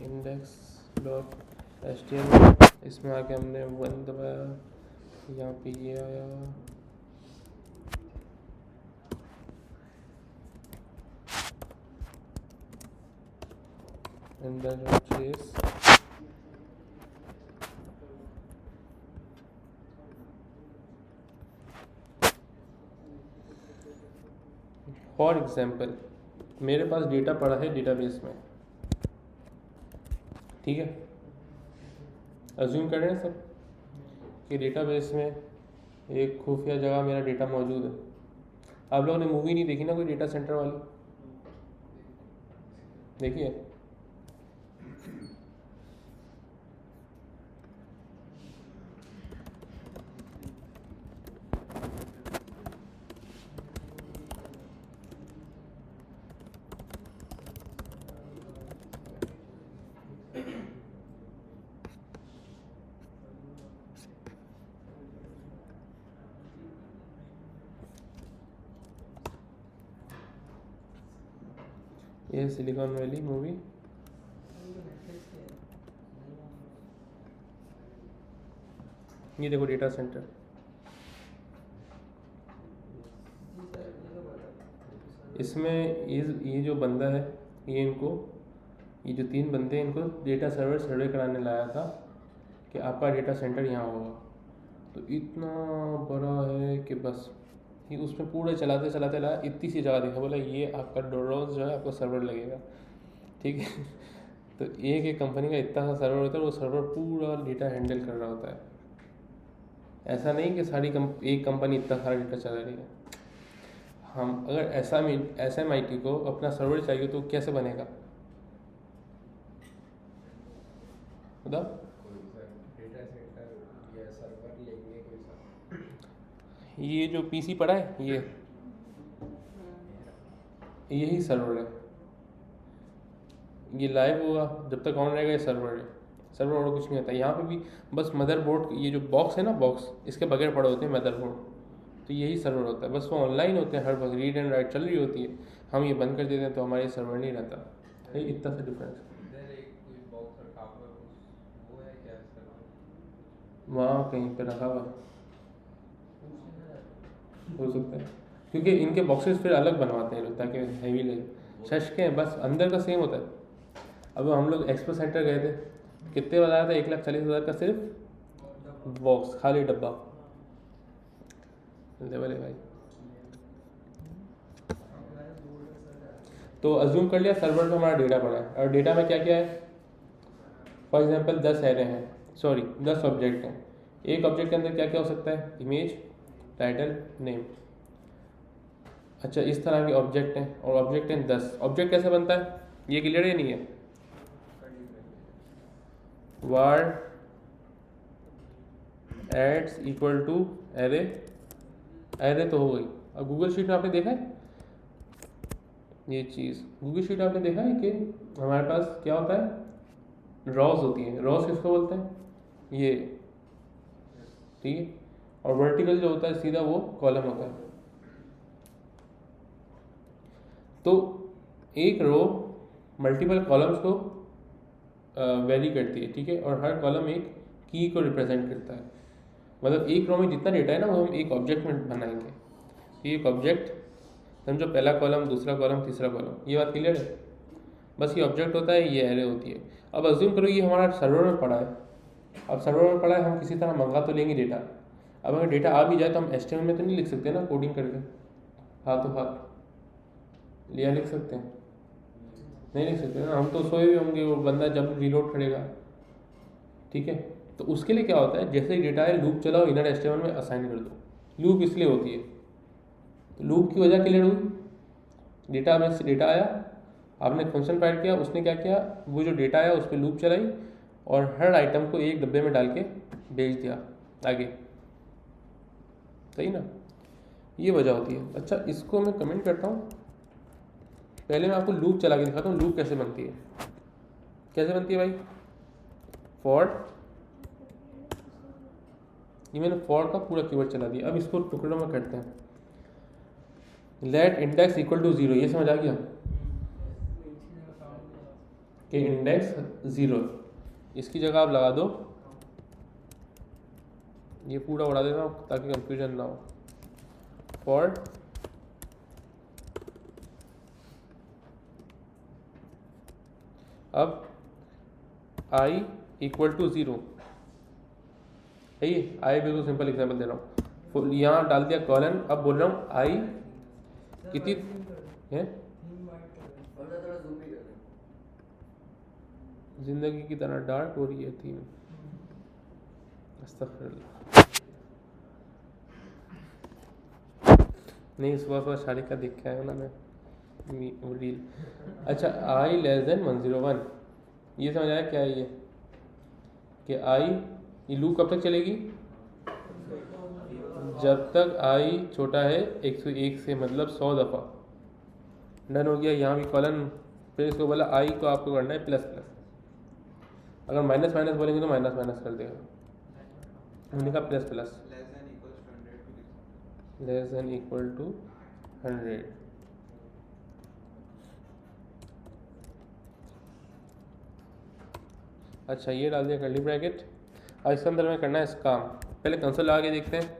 Index dot HTML, इसमें आके हमने 1 दबाया, यहाँ पे ये आया, trace। फॉर एग्जाम्पल मेरे पास डेटा पड़ा है डेटाबेस में, ठीक है, अज्यूम कर रहे हैं सब कि डेटाबेस में एक खुफिया जगह मेरा डेटा मौजूद है। आप लोगों ने मूवी नहीं देखी ना कोई डेटा सेंटर वाली, देखिए ये सिलिकॉन वैली मूवी, ये देखो डेटा सेंटर, इसमें ये जो बंदा है ये जो 3 बंदे हैं इनको डेटा सर्वे कराने लाया था कि आपका डेटा सेंटर यहाँ होगा। तो इतना बड़ा है कि बस ये उसमें पूरे चलाते चलाते लाया, इतनी सी जगह देखा, बोला ये आपका रोज़ जो है आपका सर्वर लगेगा, ठीक है। तो एक कंपनी का इतना सा सर्वर होता है, वो सर्वर पूरा डेटा हैंडल कर रहा होता है। ऐसा नहीं कि एक कंपनी इतना सारा डेटा चला रही है। हम अगर SMIT को अपना सर्वर चाहिए तो कैसे बनेगा बताओ? ये जो PC पड़ा है यही सर्वर है, ये लाइव होगा जब तक ऑन रहेगा, ये सर्वर और कुछ नहीं होता। यहाँ पे भी बस मदरबोर्ड, ये जो बॉक्स है ना, बॉक्स इसके बगैर पड़े होते हैं मदरबोर्ड, तो यही सर्वर होता है। बस वो ऑनलाइन होते हैं, हर वक्त रीड एंड राइट चल रही होती है, हम ये बंद कर देते हैं तो हमारे सर्वर नहीं रहता। ये इतना सा डिफरेंस है। वहाँ कहीं पे रखा हुआ हो सकता है, क्योंकि इनके बॉक्सेस फिर अलग बनवाते हैं लोग ताकि हैवी लगे। शश के बस अंदर का सेम होता है। अब हम लोग एक्सपो सेंटर गए थे, कितने बताया था? 1,40,000 का सिर्फ बॉक्स, खाली डब्बा। लेवल है भाई। तो अज्यूम कर लिया सर्वर में हमारा डेटा पड़ा है, और डेटा में क्या क्या है? फॉर एग्जांपल 10 एरे हैं, 10 ऑब्जेक्ट हैं। एक ऑब्जेक्ट के अंदर क्या क्या हो सकता है? Image, title, name. अच्छा, इस तरह के ऑब्जेक्ट हैं, और ऑब्जेक्ट हैं 10। ऑब्जेक्ट कैसे बनता है ये क्लियर है नहीं है? Var adds equal to array, array तो हो गई। अब गूगल शीट में आपने देखा है ये चीज़, गूगल शीट आपने देखा है कि हमारे पास क्या होता है? रॉज होती है। रॉज किसको बोलते हैं? ये, ठीक है। और वर्टिकल जो होता है सीधा, वो कॉलम होता है। तो एक रो मल्टीपल कॉलम्स को वैरी करती है, ठीक है, और हर कॉलम एक की को रिप्रेजेंट करता है। मतलब एक रो में जितना डेटा है ना, वो हम एक ऑब्जेक्ट में बनाएंगे। एक ऑब्जेक्ट समझो, पहला कॉलम, दूसरा कॉलम, तीसरा कॉलम, ये बात क्लियर है? बस ये ऑब्जेक्ट होता है, ये एरे होती है। अब अज्यूम करो ये हमारा सर्वर में पड़ा है। अब सर्वर में पड़ा है, हम किसी तरह मंगा तो लेंगे डेटा। अब अगर डेटा आ भी जाए तो हम HTML में तो नहीं लिख सकते ना, कोडिंग करके हाथों हाथ लिया लिख सकते हैं? नहीं लिख सकते ना, हम तो सोए हुए होंगे, वो बंदा जब रीलोड करेगा, ठीक है। तो उसके लिए क्या होता है, जैसे ही डेटा है लूप चलाओ, इनर HTML में असाइन कर दो। लूप इसलिए होती है, तो लूप की वजह क्लियर हुई। डेटा में से डेटा आया, आपने फंक्शन फाइल किया, उसने क्या किया, वो जो डेटा आया उस पर लूप चलाई और हर आइटम को एक डब्बे में डाल के भेज दिया आगे, सही ना? ये वजह होती है। अच्छा, इसको मैं कमेंट करता हूँ। पहले मैं आपको लूप चला के दिखाता हूँ लूप कैसे बनती है। कैसे बनती है भाई? फॉर, ये मैंने फॉर का पूरा कीवर्ड चला दिया। अब इसको टुकड़ों में करते हैं। लेट इंडेक्स इक्वल टू 0, ये समझ आ गया? कि इंडेक्स 0, इसकी जगह आप लगा दो, ये पूरा उड़ा देता हूँ ताकि कंफ्यूजन ना हो, फॉर अब i इक्वल टू 0 है ये, आई बिल्कुल सिंपल एग्जाम्पल दे रहा हूँ, यहाँ डाल दिया कॉलन, अब बोल रहा हूँ आई कितनी है, जिंदगी की तरह डार्क हो रही है थीम, अस्तगफिरुल्लाह, नहीं सुबह सुबह शादी का देख के आया ना मैं वो रील। अच्छा आई लेस देन 101, ये समझ आया क्या है ये, कि आई ये लूप कब तक चलेगी, जब तक आई छोटा है 101 से, मतलब 100 दफ़ा। डन हो गया, यहाँ भी कॉलन, फिर इसको बोला आई को आपको करना है प्लस प्लस, अगर माइनस माइनस बोलेंगे तो माइनस माइनस कर देगा, हमने कहा plus plus, less than equal to 100। अच्छा ये डाल दिया कर्ली ब्रैकेट, अब इसके अंदर में करना है इस काम, पहले कंसोल लगा के देखते हैं।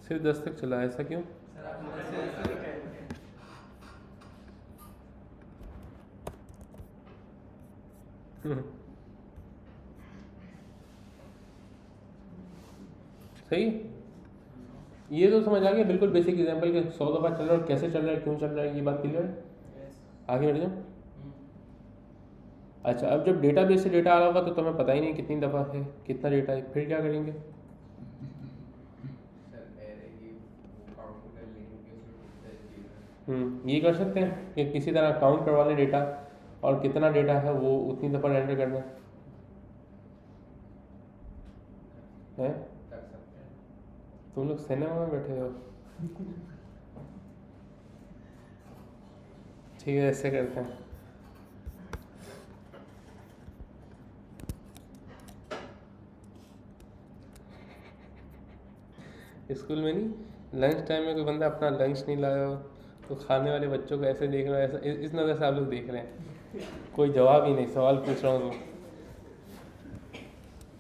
सिर्फ 10 तक चला, ऐसा क्यों? सही, ये तो समझ आ गया, बिल्कुल बेसिक एग्जांपल के 100 दफ़ा चल रहा है और कैसे चल रहा है, क्यों चल रहा है, ये बात क्लियर है। आगे बढ़ जाओ। अच्छा अब जब डेटाबेस से डेटा आ रहा होगा तो तुम्हें पता ही नहीं कितनी दफ़ा है, कितना डेटा है, फिर क्या करेंगे? ये कर सकते हैं कि किसी तरह काउंट करवा लें डेटा, और कितना डेटा है वो उतनी दफ़ा रेंडर करना है। तुम लोग सिनेमा में बैठे हो, ठीक है ऐसे करते हैं। स्कूल में नहीं, लंच टाइम में कोई बंदा अपना लंच नहीं लाया हो तो खाने वाले बच्चों को ऐसे देख रहा है, ऐसा इस नज़र से आप लोग देख रहे हैं, कोई जवाब ही नहीं, सवाल पूछ रहा हूँ तो।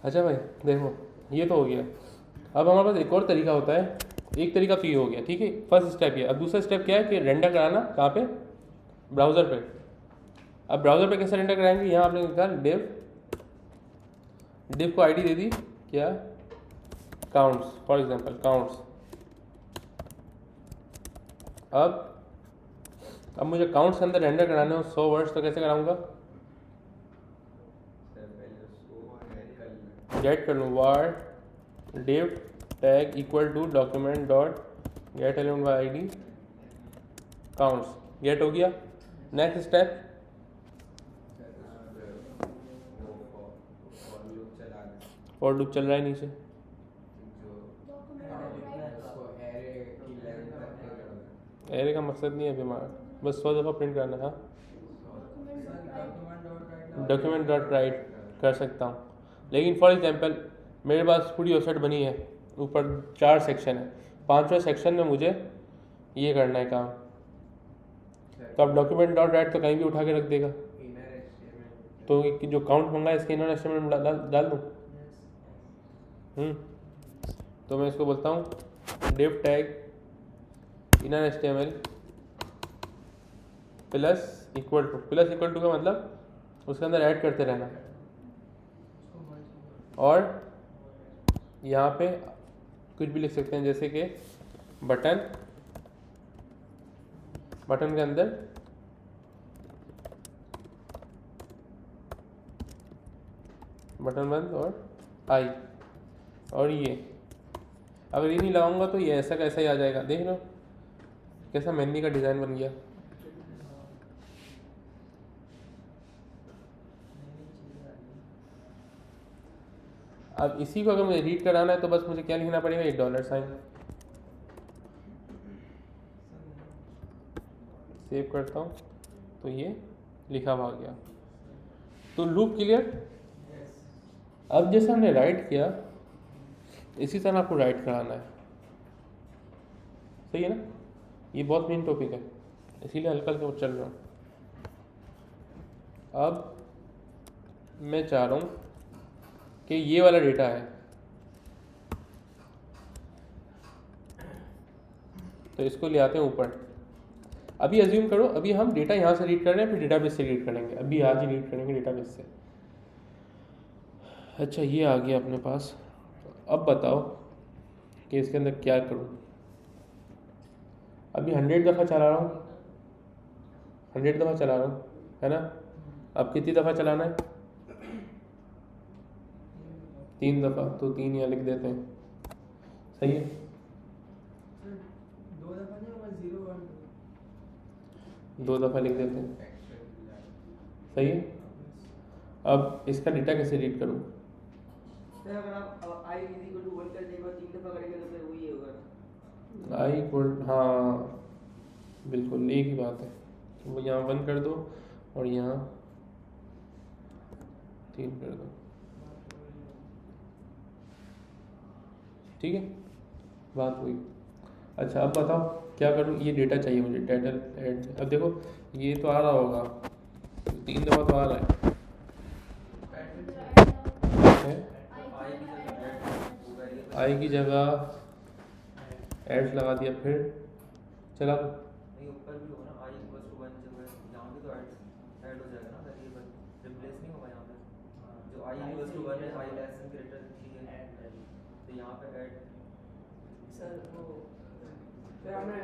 अच्छा भाई देखो ये तो हो गया, अब हमारे पास एक और तरीका होता है, एक तरीका तो ये हो गया, ठीक है, फर्स्ट स्टेप ये। अब दूसरा स्टेप क्या है कि रेंडर कराना कहाँ पे, ब्राउज़र पे। अब ब्राउज़र पे कैसे रेंडर कराएंगे, यहाँ आपने लिखा डिव को आईडी दे दी क्या, काउंट्स, फॉर एग्जांपल काउंट्स। अब मुझे काउंट्स के अंदर रेंडर कराने हो 100 वर्ड्स, तो कैसे कराऊंगा, गेट कर लूँ var div tag equal to document dot get element by ID counts, get हो गया। नेक्स्ट स्टेप, फॉर लूप चल रहा है नीचे, एरे का मकसद नहीं है अभी हमारा, बस 100 दफ़ा प्रिंट करना है। डॉक्यूमेंट डॉट राइट कर सकता हूँ, लेकिन फॉर एग्जांपल मेरे पास पूरी वेबसाइट बनी है, ऊपर 4 सेक्शन है, 5वें सेक्शन में मुझे ये करना है काम, तो अब डॉक्यूमेंट डॉट राइट तो कहीं भी उठा के रख देगा, तो जो काउंट मंगा है इसके इनर एस्टिमेट में डाल दूँ। तो मैं इसको बोलता हूँ div tag inner HTML plus equal to का मतलब उसके अंदर ऐड करते रहना, और यहाँ पे कुछ भी लिख सकते हैं, जैसे कि बटन के अंदर बटन बंद और आई, और ये अगर ये नहीं लगाऊंगा तो ये ऐसा कैसा ही आ जाएगा, देख लो कैसा मेहंदी का डिज़ाइन बन गया। अब इसी को अगर मुझे रीड कराना है तो बस मुझे क्या लिखना पड़ेगा, ये $, सेव करता हूँ तो ये लिखा हुआ आ गया। तो लूप क्लियर। अब जैसे हमने राइट किया इसी तरह आपको राइट कराना है, सही है ना। ये बहुत मेन टॉपिक है इसीलिए हल्का हल्का चल रहा हूँ। अब मैं चाह रहा हूँ कि ये वाला डेटा है तो इसको ले आते हैं ऊपर। अभी अज्यूम करो अभी हम डेटा यहाँ से रीड कर रहे हैं फिर डेटाबेस से रीड करेंगे, अभी आज ही रीड करेंगे डेटाबेस से। अच्छा ये आ गया अपने पास। अब बताओ कि इसके अंदर क्या करूँ। अभी 100 दफ़ा चला रहा हूँ, 100 दफ़ा चला रहा हूँ है ना। अब कितनी दफ़ा चलाना है, 3 दफ़ा, तो 3 यहाँ लिख देते हैं, सही है। 2 दफ़ा लिख देते हैं, सही है। अब इसका डेटा कैसे रीड करूँ। अगर आप i = 1 कर देगा 3 दफा करेंगे तो फिर वही होगा i = हाँ बिल्कुल एक ही बात है। वो यहाँ 1 कर दो और यहाँ 3 कर दो, ठीक है बात हुई। अच्छा अब बताओ क्या करूँ, ये डेटा चाहिए मुझे टाइटल ऐड। अब देखो ये तो आ रहा होगा 3 दफ़ा तो आ रहा है आई की जगह एड्स लगा दिया फिर चला ऊपर भी होगा ना i = 1 जब यहाँ पे तो ऐड हो जाएगा ना, ये बस रिप्लेस नहीं होगा यहाँ पे। जो i = 1 है i <3 है तो यहाँ पे ऐड सर वो सर हमने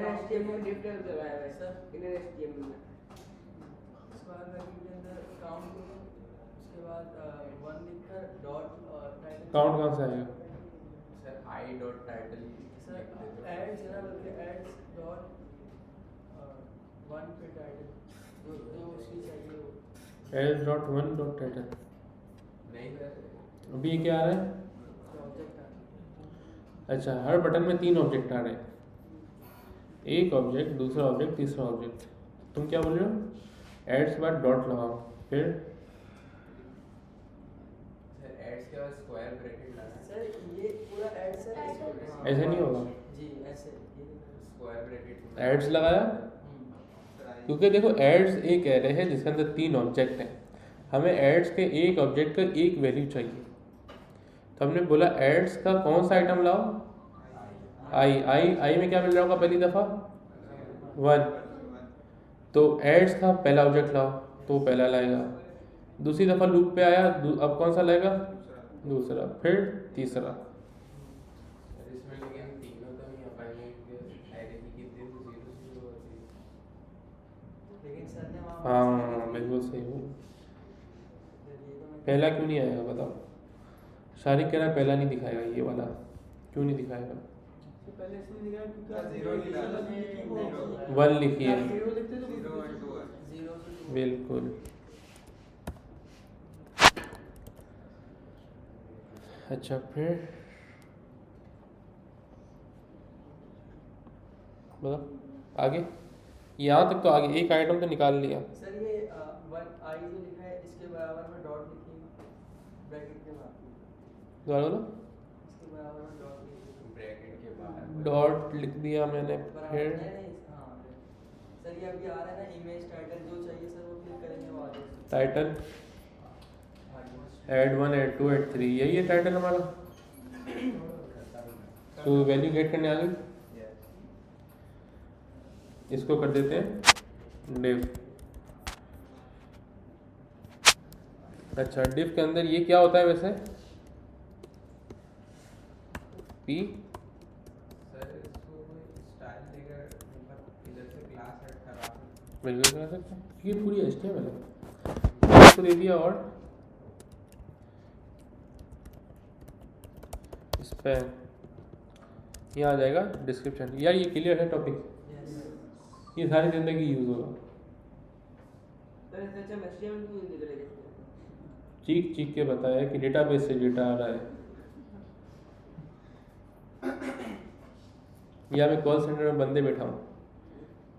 HTML में डिफ टैग लगाया है सर इनर HTML में। उसके बाद वैल्यू के अंदर काउंट करो, उसके बाद 1 लिखकर डॉट टाइटल। काउंट कहाँ से आएगा सर i.title सर एड्स है ना, बल्कि एड्स डॉट 1 पे टाइटल जो उसकी चाहिए वो as.1.title। नहीं सर अभी ये क्या आ रहा है। ऑब्जेक्ट है। अच्छा हर बटन में 3 ऑब्जेक्ट आ रहे हैं, एक ऑब्जेक्ट दूसरा ऑब्जेक्ट तीसरा ऑब्जेक्ट। तुम क्या बोल रहे हो एड्स के बाद डॉट लगाओ फिर सर एड्स के बाद स्क्वायर ब्रैकेट लगाना। सर ये पूरा एड सर ऐसे नहीं होगा। जी ऐसे स्क्वायर ब्रैकेट एड्स लगाया क्योंकि देखो एड्स एक एरे है जिसके अंदर 3 ऑब्जेक्ट हैं, हमें एड्स के एक ऑब्जेक्ट का एक वैल्यू चाहिए। तो हमने बोला एड्स का कौन सा आइटम लाओ, आई में क्या मिल रहा होगा पहली दफ़ा 1, तो एड्स का पहला ऑब्जेक्ट लाओ तो पहला लाएगा। दूसरी दफ़ा लूप पे आया अब कौन सा लाएगा दूसरा, फिर तीसरा। इसमें लेकिन तीनों तो नहीं आ पाएंगे एरे की कितने तो 0 0 होती है। लेकिन सर ने वहाँ हाँ बिल्कुल सही हो। पहला क्यों नहीं आएगा बताओ। शारिक कह रहा है पहला नहीं दिखाएगा, ये वाला क्यों नहीं दिखाएगा। पहले इसने लिखा है क्योंकि आप 0 लिखा है 1 लिखिए 0 लिखते तो 0 1 2 0 बिल्कुल। अच्छा फिर बताओ आगे, यहाँ तक तो आगे एक आइटम तो निकाल लिया। सर ये 1 i जो लिखा है इसके बराबर में डॉट लिखिए ब्रैकेट के बाद, दोबारा बोलो। इसके बराबर में डॉट लिखिए ब्रैकेट के बाहर डॉट लिख दिया मैंने बराबर फिर नहीं हाँ सर ये अभी आ रहा है ना इमेज टाइटल जो चाहिए सर वो क्लिक करेंगे वो आ जाएगा। टाइटल ऐड 1 ऐड 2 ऐड 3 यही है टाइटल हमारा। तो वैल्यू गेट करने आ गई, इसको कर देते हैं div। अच्छा div के अंदर ये क्या होता है वैसे p सर इसको स्टाइल देकर मतलब इधर से क्लास ऐड करा बिल्कुल कर सकते हैं, ये पूरी HTML है। इसको दे दिया और स्पैन ये आ जाएगा डिस्क्रिप्शन। यार ये क्लियर है टॉपिक, ये सारी जिंदगी यूज होगा। सर इससे अच्छा HTML क्यों नहीं निकलेगा। चीख चीख के बताया कि डेटाबेस से डेटा आ रहा है। या मैं कॉल सेंटर में बंदे बैठा हूँ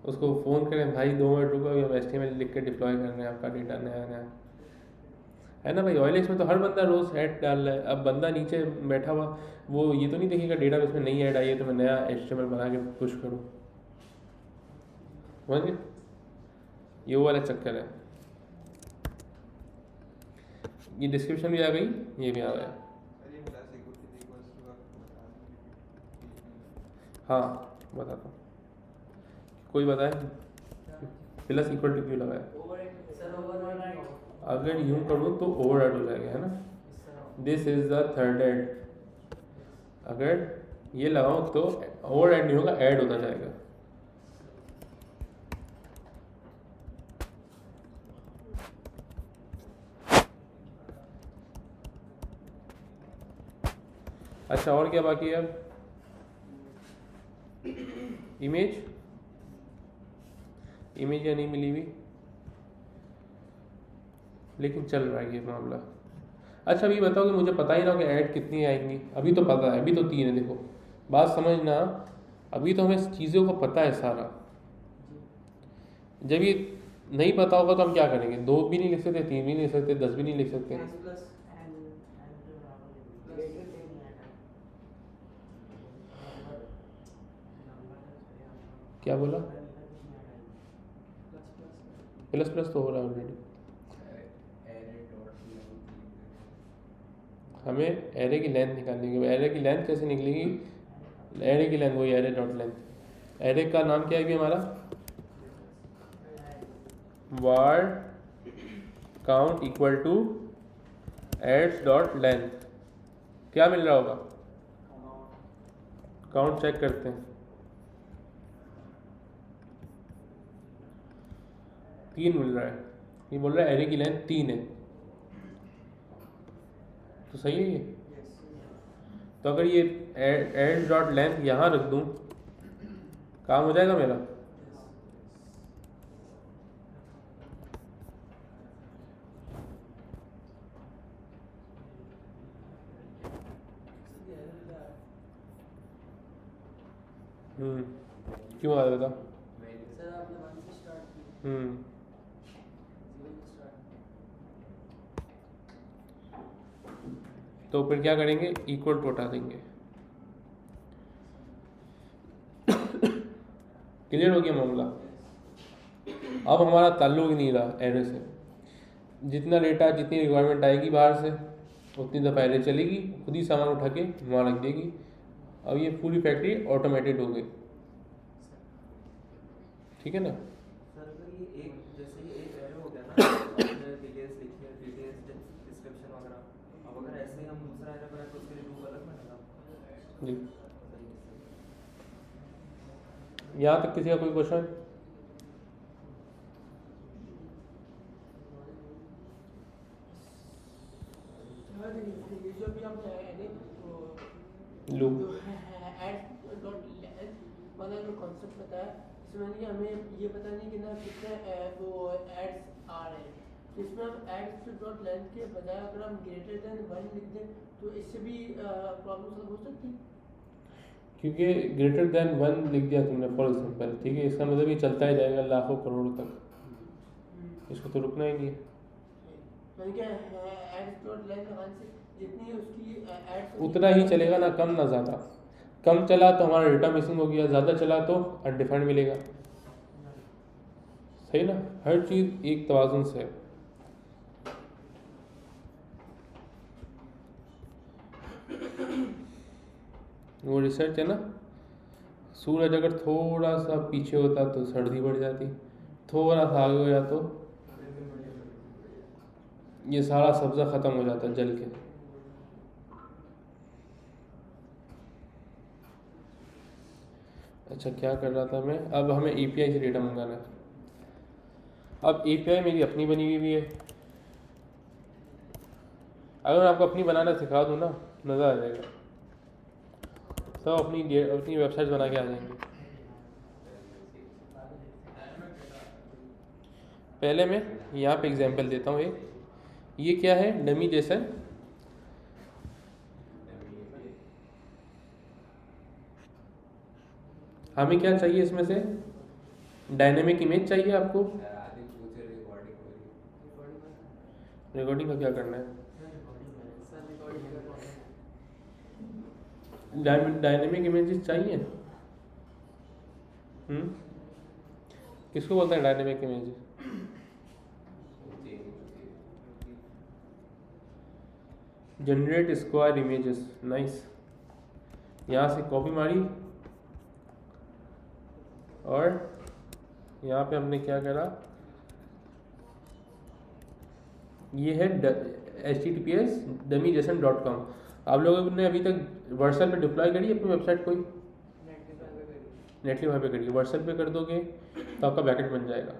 उसको फ़ोन करें, भाई 2 मिनट रुको, अभी हम HTML लिख के डिप्लॉय कर रहे हैं आपका डेटा नया नया, है ना भाई। OLX में तो हर बंदा रोज़ ऐड डाल रहा है। अब बंदा नीचे बैठा हुआ वो ये तो नहीं देखेगा डेटा में नई ऐड आई है तो मैं नया HTML बना के पुश करूँ, समझ गए? ये वो वाला चक्कर है। ये डिस्क्रिप्शन भी आ गई, ये भी आ गया। हाँ बताता हूँ, कोई बताए प्लस इक्वल टू क्यों लगाया? सर ओवरराइड अगर यूं करूँ तो ओवरराइड हो जाएगा, है ना। This is the third add, अगर ये लगाऊं तो ओवरराइड नहीं होगा, ऐड होता जाएगा। अच्छा और क्या बाकी है अब? इमेज या नहीं मिली हुई, लेकिन चल रहा है ये मामला। अच्छा अभी बताओ कि मुझे पता ही ना हो कि ऐड कितनी आएंगी। अभी तो पता है, अभी तो 3 है। देखो बात समझना, अभी तो हमें चीज़ों को पता है सारा। जब ये नहीं पता होगा तो हम क्या करेंगे? 2 भी नहीं लिख सकते, 3 भी नहीं लिख सकते, 10 भी नहीं लिख सकते। क्या बोला? प्लस प्लस तो हो रहा है ऑलरेडी। हमें एरे की लेंथ निकालनी है। एरे की लेंथ कैसे निकलेगी? एरे की लेंथ वही एरे डॉट लेंथ। एरे का नाम क्या है भी हमारा? var count equal to ads dot length. क्या मिल रहा होगा? काउंट चेक करते हैं। 3 मिल रहा है। ये बोल रहा है एरे की लेंथ 3 है, तो सही है ये। तो अगर ये एड डॉट लेंथ यहाँ रख दूँ, काम हो जाएगा मेरा। क्यों आ रहा था? सर आपने 1 से स्टार्ट की, 0 से स्टार्ट। तो फिर क्या करेंगे? इक्वल टू हटा देंगे। क्लियर हो गया मामला। अब हमारा ताल्लुक ही नहीं रहा एरे से। जितना डेटा, जितनी रिक्वायरमेंट आएगी बाहर से, उतनी दफ़ा एरे चलेगी, खुद ही सामान उठा के वहाँ रख देगी। अब ये पूरी फैक्ट्री ऑटोमेटेड हो गई, ठीक है ना। सर अगर ये एक जैसे ये एक एरो हो गया ना, आपने डिटेल्स लिखी है, डिटेल्स डिस्क्रिप्शन वगैरह, अब अगर ऐसे ही हम दूसरा एरो बनाए तो उसके लिए लूप अलग बनेगा जी। यहाँ तक किसी का कोई क्वेश्चन? ये जो भी हम लूप ऐड डॉट वाला जो कॉन्सेप्ट बताया, इसमें नहीं हमें ये पता नहीं कि ना कितने वो एड्स आ रहे हैं, तो इसमें हम एड्स डॉट लेंथ के बजाय अगर हम ग्रेटर देन 1 लिख दें तो इससे भी प्रॉब्लम सॉल्व हो सकती है। क्योंकि ग्रेटर देन 1 लिख दिया तुमने फॉर एग्जाम्पल, ठीक है, इसका मतलब ये चलता ही जाएगा लाखों करोड़ तक, इसको तो रुकना ही नहीं है। एड्स डॉट लेंथ से जितनी उसकी एड्स उतना ही चलेगा ना, कम ना ज़्यादा। कम चला तो हमारा डेटा मिसिंग हो गया, ज़्यादा चला तो अनडिफाइंड मिलेगा, सही ना। हर चीज़ एक तवाज़ुन से है। वो रिसर्च है ना, सूरज अगर थोड़ा सा पीछे होता तो सर्दी बढ़ जाती, थोड़ा सा आगे हो जाता तो ये सारा सब्ज़ा ख़त्म हो जाता जल के। अच्छा क्या कर रहा था मैं? अब हमें API से डेटा मंगाना है। अब API मेरी अपनी बनी हुई भी है। अगर मैं आपको अपनी बनाना सिखा दूँ ना, मज़ा आ जाएगा। सब अपनी वेबसाइट बना के आ जाएंगे। पहले मैं यहाँ पे एग्जांपल देता हूँ एक। ये क्या है? Dummy Jason. हमें क्या चाहिए इसमें से? डायनेमिक इमेज चाहिए आपको? आदि पूछे रिकॉर्डिंग हो रही रिकॉर्डिंग का क्या करना है? सर रिकॉर्डिंग करना है। डायनेमिक इमेजेस चाहिए? किसको बोलते हैं dynamic images? Generate square images, nice. यहाँ से कॉपी मारी और यहाँ पे हमने क्या करा, ये है https://dummy.json.com। आप लोगों ने अभी तक वर्सल पे डिप्लॉय करी अपनी वेबसाइट कोई? नेटलिफाई पे करिए। वर्सल पे कर दोगे तो आपका बैकएंड बन जाएगा।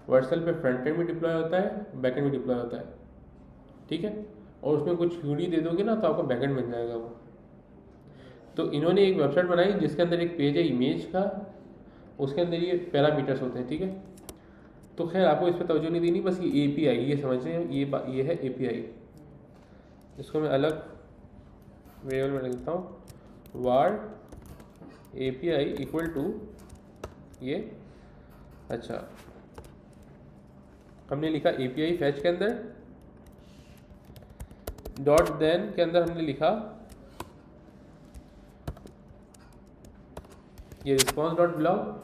वर्सल पे फ्रंट एंड भी डिप्लॉय होता है, बैकएंड भी डिप्लॉय होता है, ठीक है। और उसमें कुछ क्यूरी दे दोगे ना तो आपका बैकएंड बन जाएगा वो। तो इन्होंने एक वेबसाइट बनाई जिसके अंदर एक पेज है इमेज का, उसके अंदर ये पैरामीटर्स होते हैं, ठीक है। तो खैर आपको इस पर तवज्जो नहीं देनी, बस ये API, ये समझें, ये है API। इसको मैं अलग वेरिएबल में लिखता हूँ, var API इक्वल टू ये। अच्छा, हमने लिखा API फैच के अंदर, डॉट देन के अंदर हमने लिखा ये रिस्पॉन्स डॉट ब्लॉब।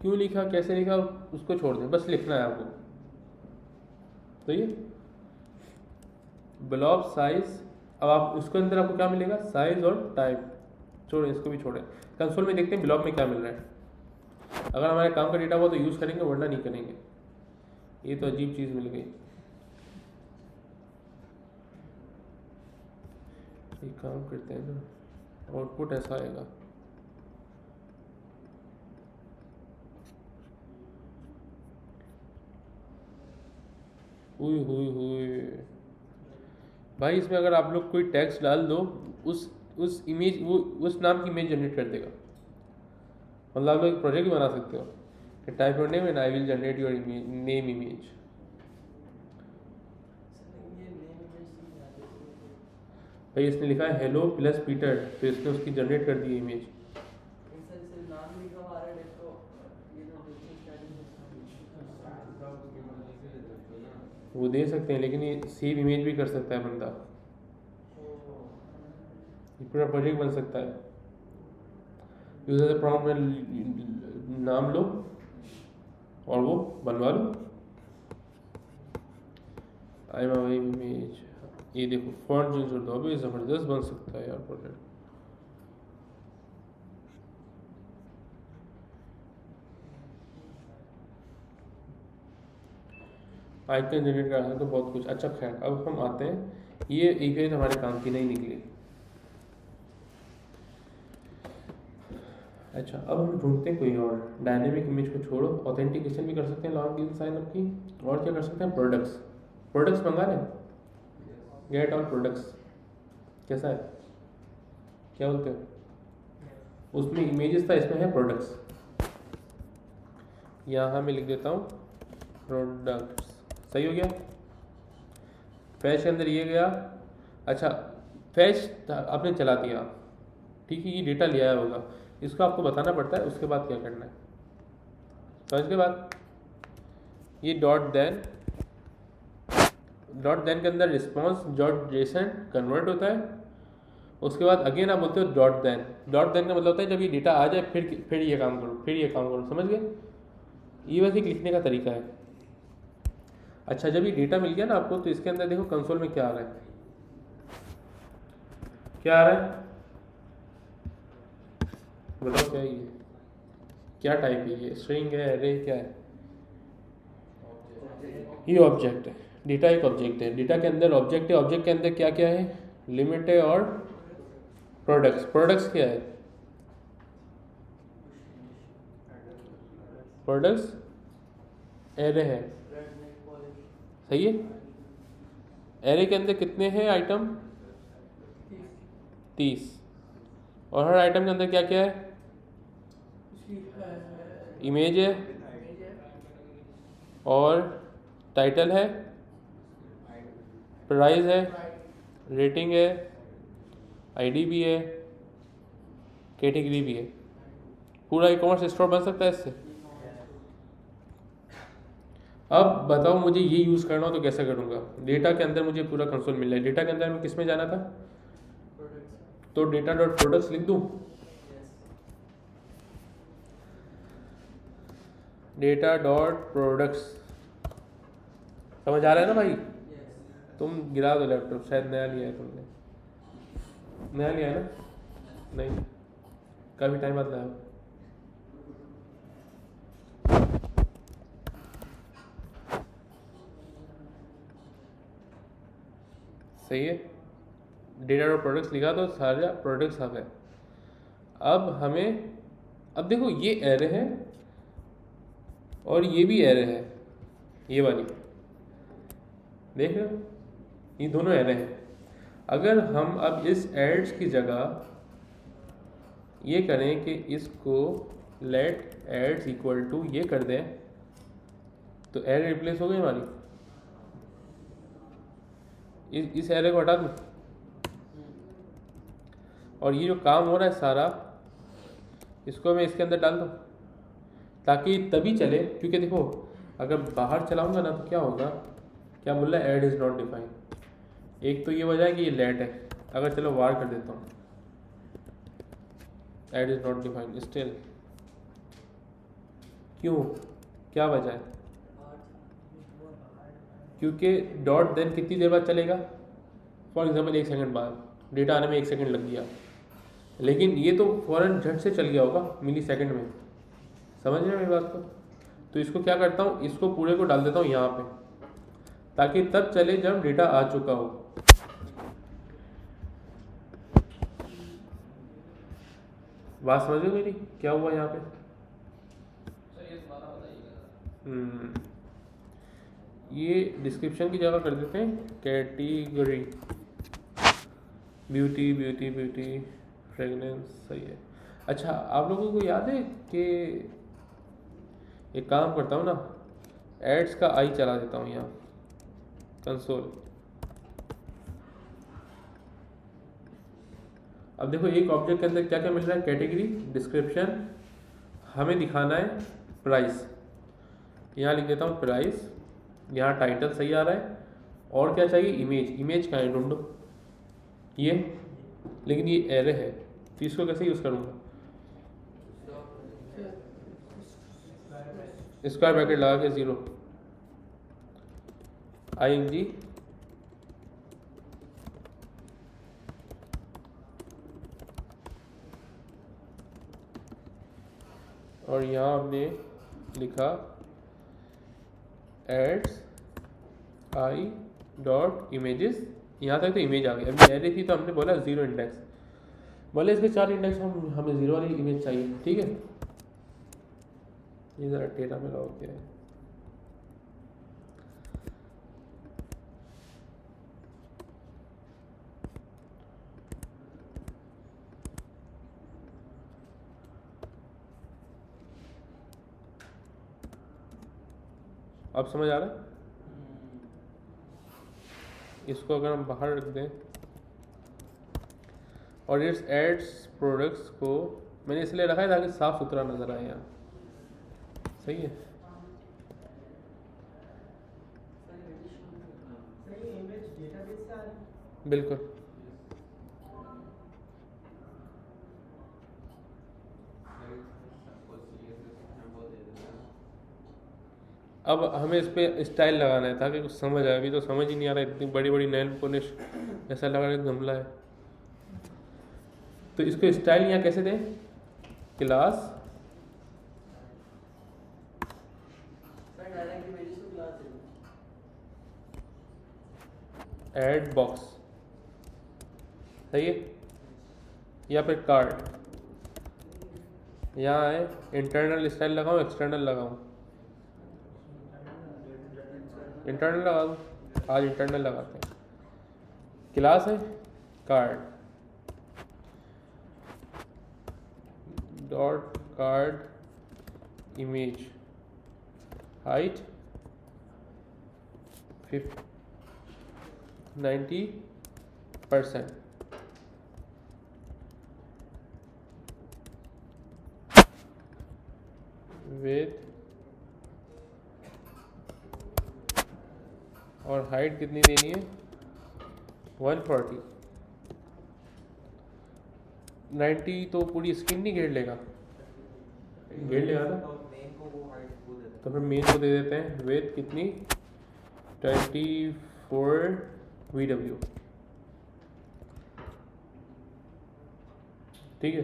क्यों लिखा, कैसे लिखा, उसको छोड़ दें, बस लिखना है आपको। तो ये ब्लॉब साइज, अब आप उसके अंदर आपको क्या मिलेगा, साइज और टाइप। छोड़ें, इसको भी छोड़ें। कंसोल में देखते हैं ब्लॉब में क्या मिल रहा है। अगर हमारे काम का डेटा हुआ तो यूज़ करेंगे, वरना नहीं करेंगे। ये तो अजीब चीज़ मिल गई। एक काम करते हैं ना, आउटपुट ऐसा आएगा, हुई हुई हुई भाई। इसमें अगर आप लोग कोई टेक्स्ट डाल दो, उस इमेज, वो उस नाम की इमेज जनरेट कर देगा। मतलब आप लोग एक प्रोजेक्ट बना सकते हो कि type your name and I will generate your name image. भाई इसने लिखा है हेलो प्लस पीटर, तो इसने उसकी जनरेट कर दी इमेज। वो दे सकते हैं, लेकिन ये सेव इमेज भी कर सकता है बंदा। ये पूरा प्रोजेक्ट बन सकता है। यूजर से प्रॉम्प्ट में नाम लो और वो बनवा लो। आई माई इमेज, ये देखो फॉन्ट चेंज कर दो, अभी ज़बरदस्त बन सकता है यार प्रोजेक्ट। आइकन जनरेट कर सकते तो बहुत कुछ। अच्छा खैर, अब हम आते हैं, ये API तो हमारे काम की नहीं निकली। अच्छा, अब हम ढूंढते हैं कोई और। डायनेमिक इमेज को छोड़ो, ऑथेंटिकेशन भी कर सकते हैं लॉग इन साइन अप की। और क्या कर सकते हैं, प्रोडक्ट्स मंगा लें। गेट ऑल प्रोडक्ट्स कैसा है, क्या बोलते हो? उसमें इमेजेस था, इसमें है प्रोडक्ट्स। यहाँ मैं लिख देता हूँ प्रोडक्ट्स, सही हो गया। फैच के अंदर ये गया। अच्छा, फैच आपने चला दिया, ठीक है, ये डेटा लिया होगा, इसको आपको बताना पड़ता है उसके बाद क्या करना है, समझ के बाद। ये डॉट देन के अंदर रिस्पॉन्स डॉट जेसन कन्वर्ट होता है। उसके बाद अगेन आप बोलते हो डॉट देन का मतलब होता है जब ये डेटा आ जाए फिर ये काम करो, समझ गए। ये बस एक लिखने का तरीका है। अच्छा, जब ये डेटा मिल गया ना आपको, तो इसके अंदर देखो कंसोल में क्या आ रहा है, बताओ क्या है ये, क्या टाइप है, ये स्ट्रिंग है, एरे, क्या है? ये ऑब्जेक्ट है। डेटा एक ऑब्जेक्ट है, डेटा के अंदर ऑब्जेक्ट है। ऑब्जेक्ट के अंदर क्या क्या है, लिमिट है और प्रोडक्ट्स क्या है, प्रोडक्ट्स एरे है, सही है। एरे के अंदर कितने हैं आइटम, 30। और हर आइटम के अंदर क्या क्या है, इमेज है और टाइटल है, प्राइस है, रेटिंग है, आईडी भी है, कैटेगरी भी है, पूरा ई कॉमर्स स्टोर बन सकता है इससे। अब बताओ मुझे ये यूज़ करना हो तो कैसे करूँगा। डेटा के अंदर मुझे पूरा कंसोल मिल रहा है, डेटा के अंदर में किस में जाना था, तो डेटा डॉट प्रोडक्ट्स लिख दूँ, डेटा डॉट प्रोडक्ट्स। समझ आ रहा है ना भाई। तुम गिरा दो लैपटॉप, शायद नया लिया है तुमने, नया लिया है ना, नहीं काफ़ी टाइम बाद लाया। सही है, डेटा डॉट प्रोडक्ट्स लिखा तो सारा प्रोडक्ट्स आ गए। अब हमें, अब देखो ये एरे है और ये भी एरे है, ये वाली देख रहे हो, ये दोनों एरे हैं। अगर हम अब इस एड्स की जगह ये करें कि इसको लेट एड्स इक्वल टू ये कर दें, तो एरे रिप्लेस हो गई हमारी। इस एरे को हटा दूँ और ये जो काम हो रहा है सारा, इसको मैं इसके अंदर डाल दूँ ताकि तभी चले। क्योंकि देखो अगर बाहर चलाऊंगा ना तो क्या होगा, क्या बोल रहा है, एड इज़ नॉट डिफाइंड। एक तो ये वजह है कि ये लेट है, अगर चलो वार कर देता हूँ, ad is not defined still, क्यों, क्या वजह है, क्योंकि डॉट देन कितनी देर बाद चलेगा, फॉर एग्जांपल 1 सेकंड बाद, डेटा आने में 1 सेकंड लग गया, लेकिन ये तो फ़ौरन झट से चल गया होगा मिली सेकंड में। समझ रहे हो मेरी बात को। तो इसको क्या करता हूँ, इसको पूरे को डाल देता हूँ यहाँ पे, ताकि तब चले जब डेटा आ चुका हो। बात समझ रहे हो मेरी, क्या हुआ यहाँ पे। ये डिस्क्रिप्शन की जगह कर देते हैं category, beauty beauty beauty fragrance, सही है। अच्छा आप लोगों को याद है कि एक काम करता हूँ ना, एड्स का आई चला देता हूँ यहाँ कंसोल। अब देखो एक ऑब्जेक्ट के अंदर क्या क्या मिल रहा है, कैटेगरी, डिस्क्रिप्शन, हमें दिखाना है प्राइस, यहाँ लिख देता हूँ प्राइस, यहाँ टाइटल सही आ रहा है, और क्या चाहिए, इमेज, इमेज कहाँ है ढूंढो, ये, लेकिन ये एरे है तो इसको कैसे यूज़ करूँगा, स्क्वायर ब्रैकेट लगा के 0 ing, और यहाँ हमने लिखा एड्स आई डॉट इमेजेस, यहाँ तक तो इमेज आ गई। अभी एरे थी तो हमने बोला 0 इंडेक्स, बोले इसके 4 इंडेक्स हमें 0 वाली इमेज चाहिए, ठीक है। ये ज़रा टेढ़ा मेरा हो गया है। अब समझ आ रहा है। इसको अगर हम बाहर रख दें और इस एड्स प्रोडक्ट्स को मैंने इसलिए रखा है ताकि साफ सुथरा नज़र आए यहाँ, सही है। बिल्कुल, अब हमें इस पर स्टाइल लगाना है ताकि कुछ समझ आए। अभी तो समझ ही नहीं आ रहा, इतनी बड़ी बड़ी नेल पॉलिश, ऐसा लगा रहा है गमला है। तो इसको स्टाइल यहाँ कैसे दें, क्लास एड बॉक्स, सही है, या फिर कार्ड, यहाँ है इंटरनल स्टाइल लगाऊँ एक्सटर्नल लगाऊँ, इंटरनल लगा दूँ, आज इंटरनल लगाते हैं। क्लास है card dot card image, height 90%, और हाइट कितनी देनी है 140। 90 तो पूरी स्किन नहीं घेर लेगा, घेर लेगा ना, तो मेन को वो हाइट वो दे देते तो फिर मेन को दे देते हैं विथ कितनी 24 VW। ठीक है,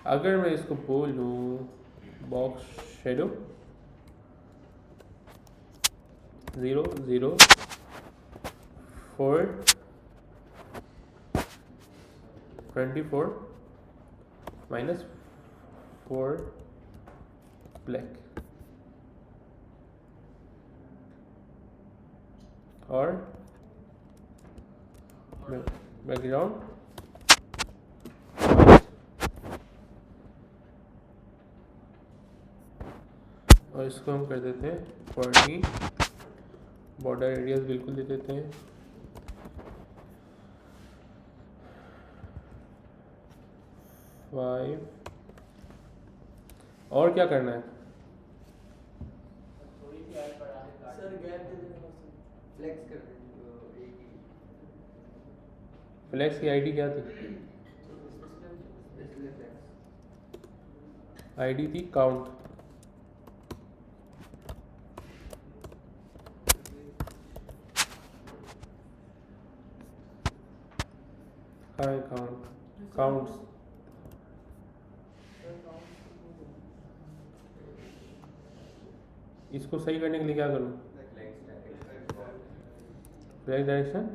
अगर मैं इसको बोलूँ बॉक्स शेडो 0 0 4 24 minus 4 ब्लैक, और बैकग्राउंड और इसको हम कर देते हैं 40, बॉर्डर एरियाज बिल्कुल दे देते हैं 5। और क्या करना है, थोड़ी सी ऐड बढ़ा के काट सर गैप दे देना बस, फ्लेक्स कर देना एक ही फ्लैक्स की आईडी क्या थी, इसलिए फ्लेक्स आईडी थी काउंट, काउंट काउंट्स इसको सही करने के लिए क्या करूँ, फ्लैग डायरेक्शन,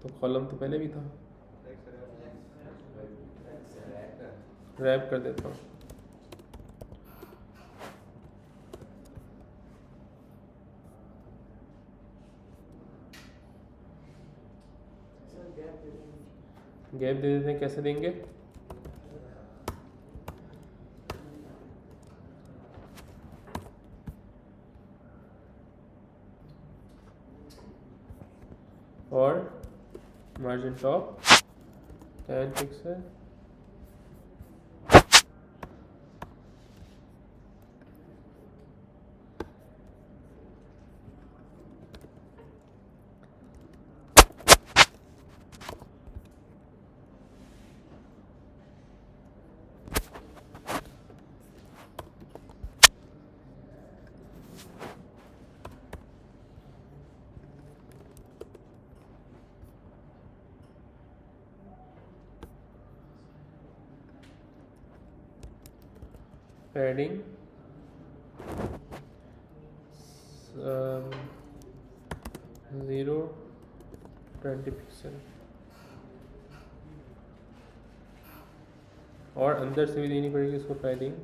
तो कॉलम तो पहले भी था, रैप कर देता हूँ। सर गैप दे देना गैप दे देते हैं, कैसे देंगे, और margin top 10 pixel, padding 0-20 pixel, और अंदर से भी देनी पड़ेगी इसको पैडिंग,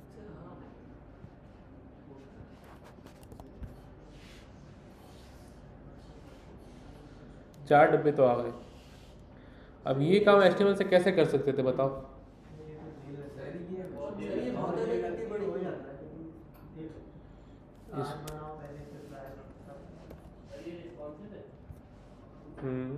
सर हाँ 4 डब्बे तो आ गए। अब ये काम एचटीएमएल से कैसे कर सकते थे बताओ, सर ये बहुत अलग कितनी बड़ी हो जाता है इस हम्म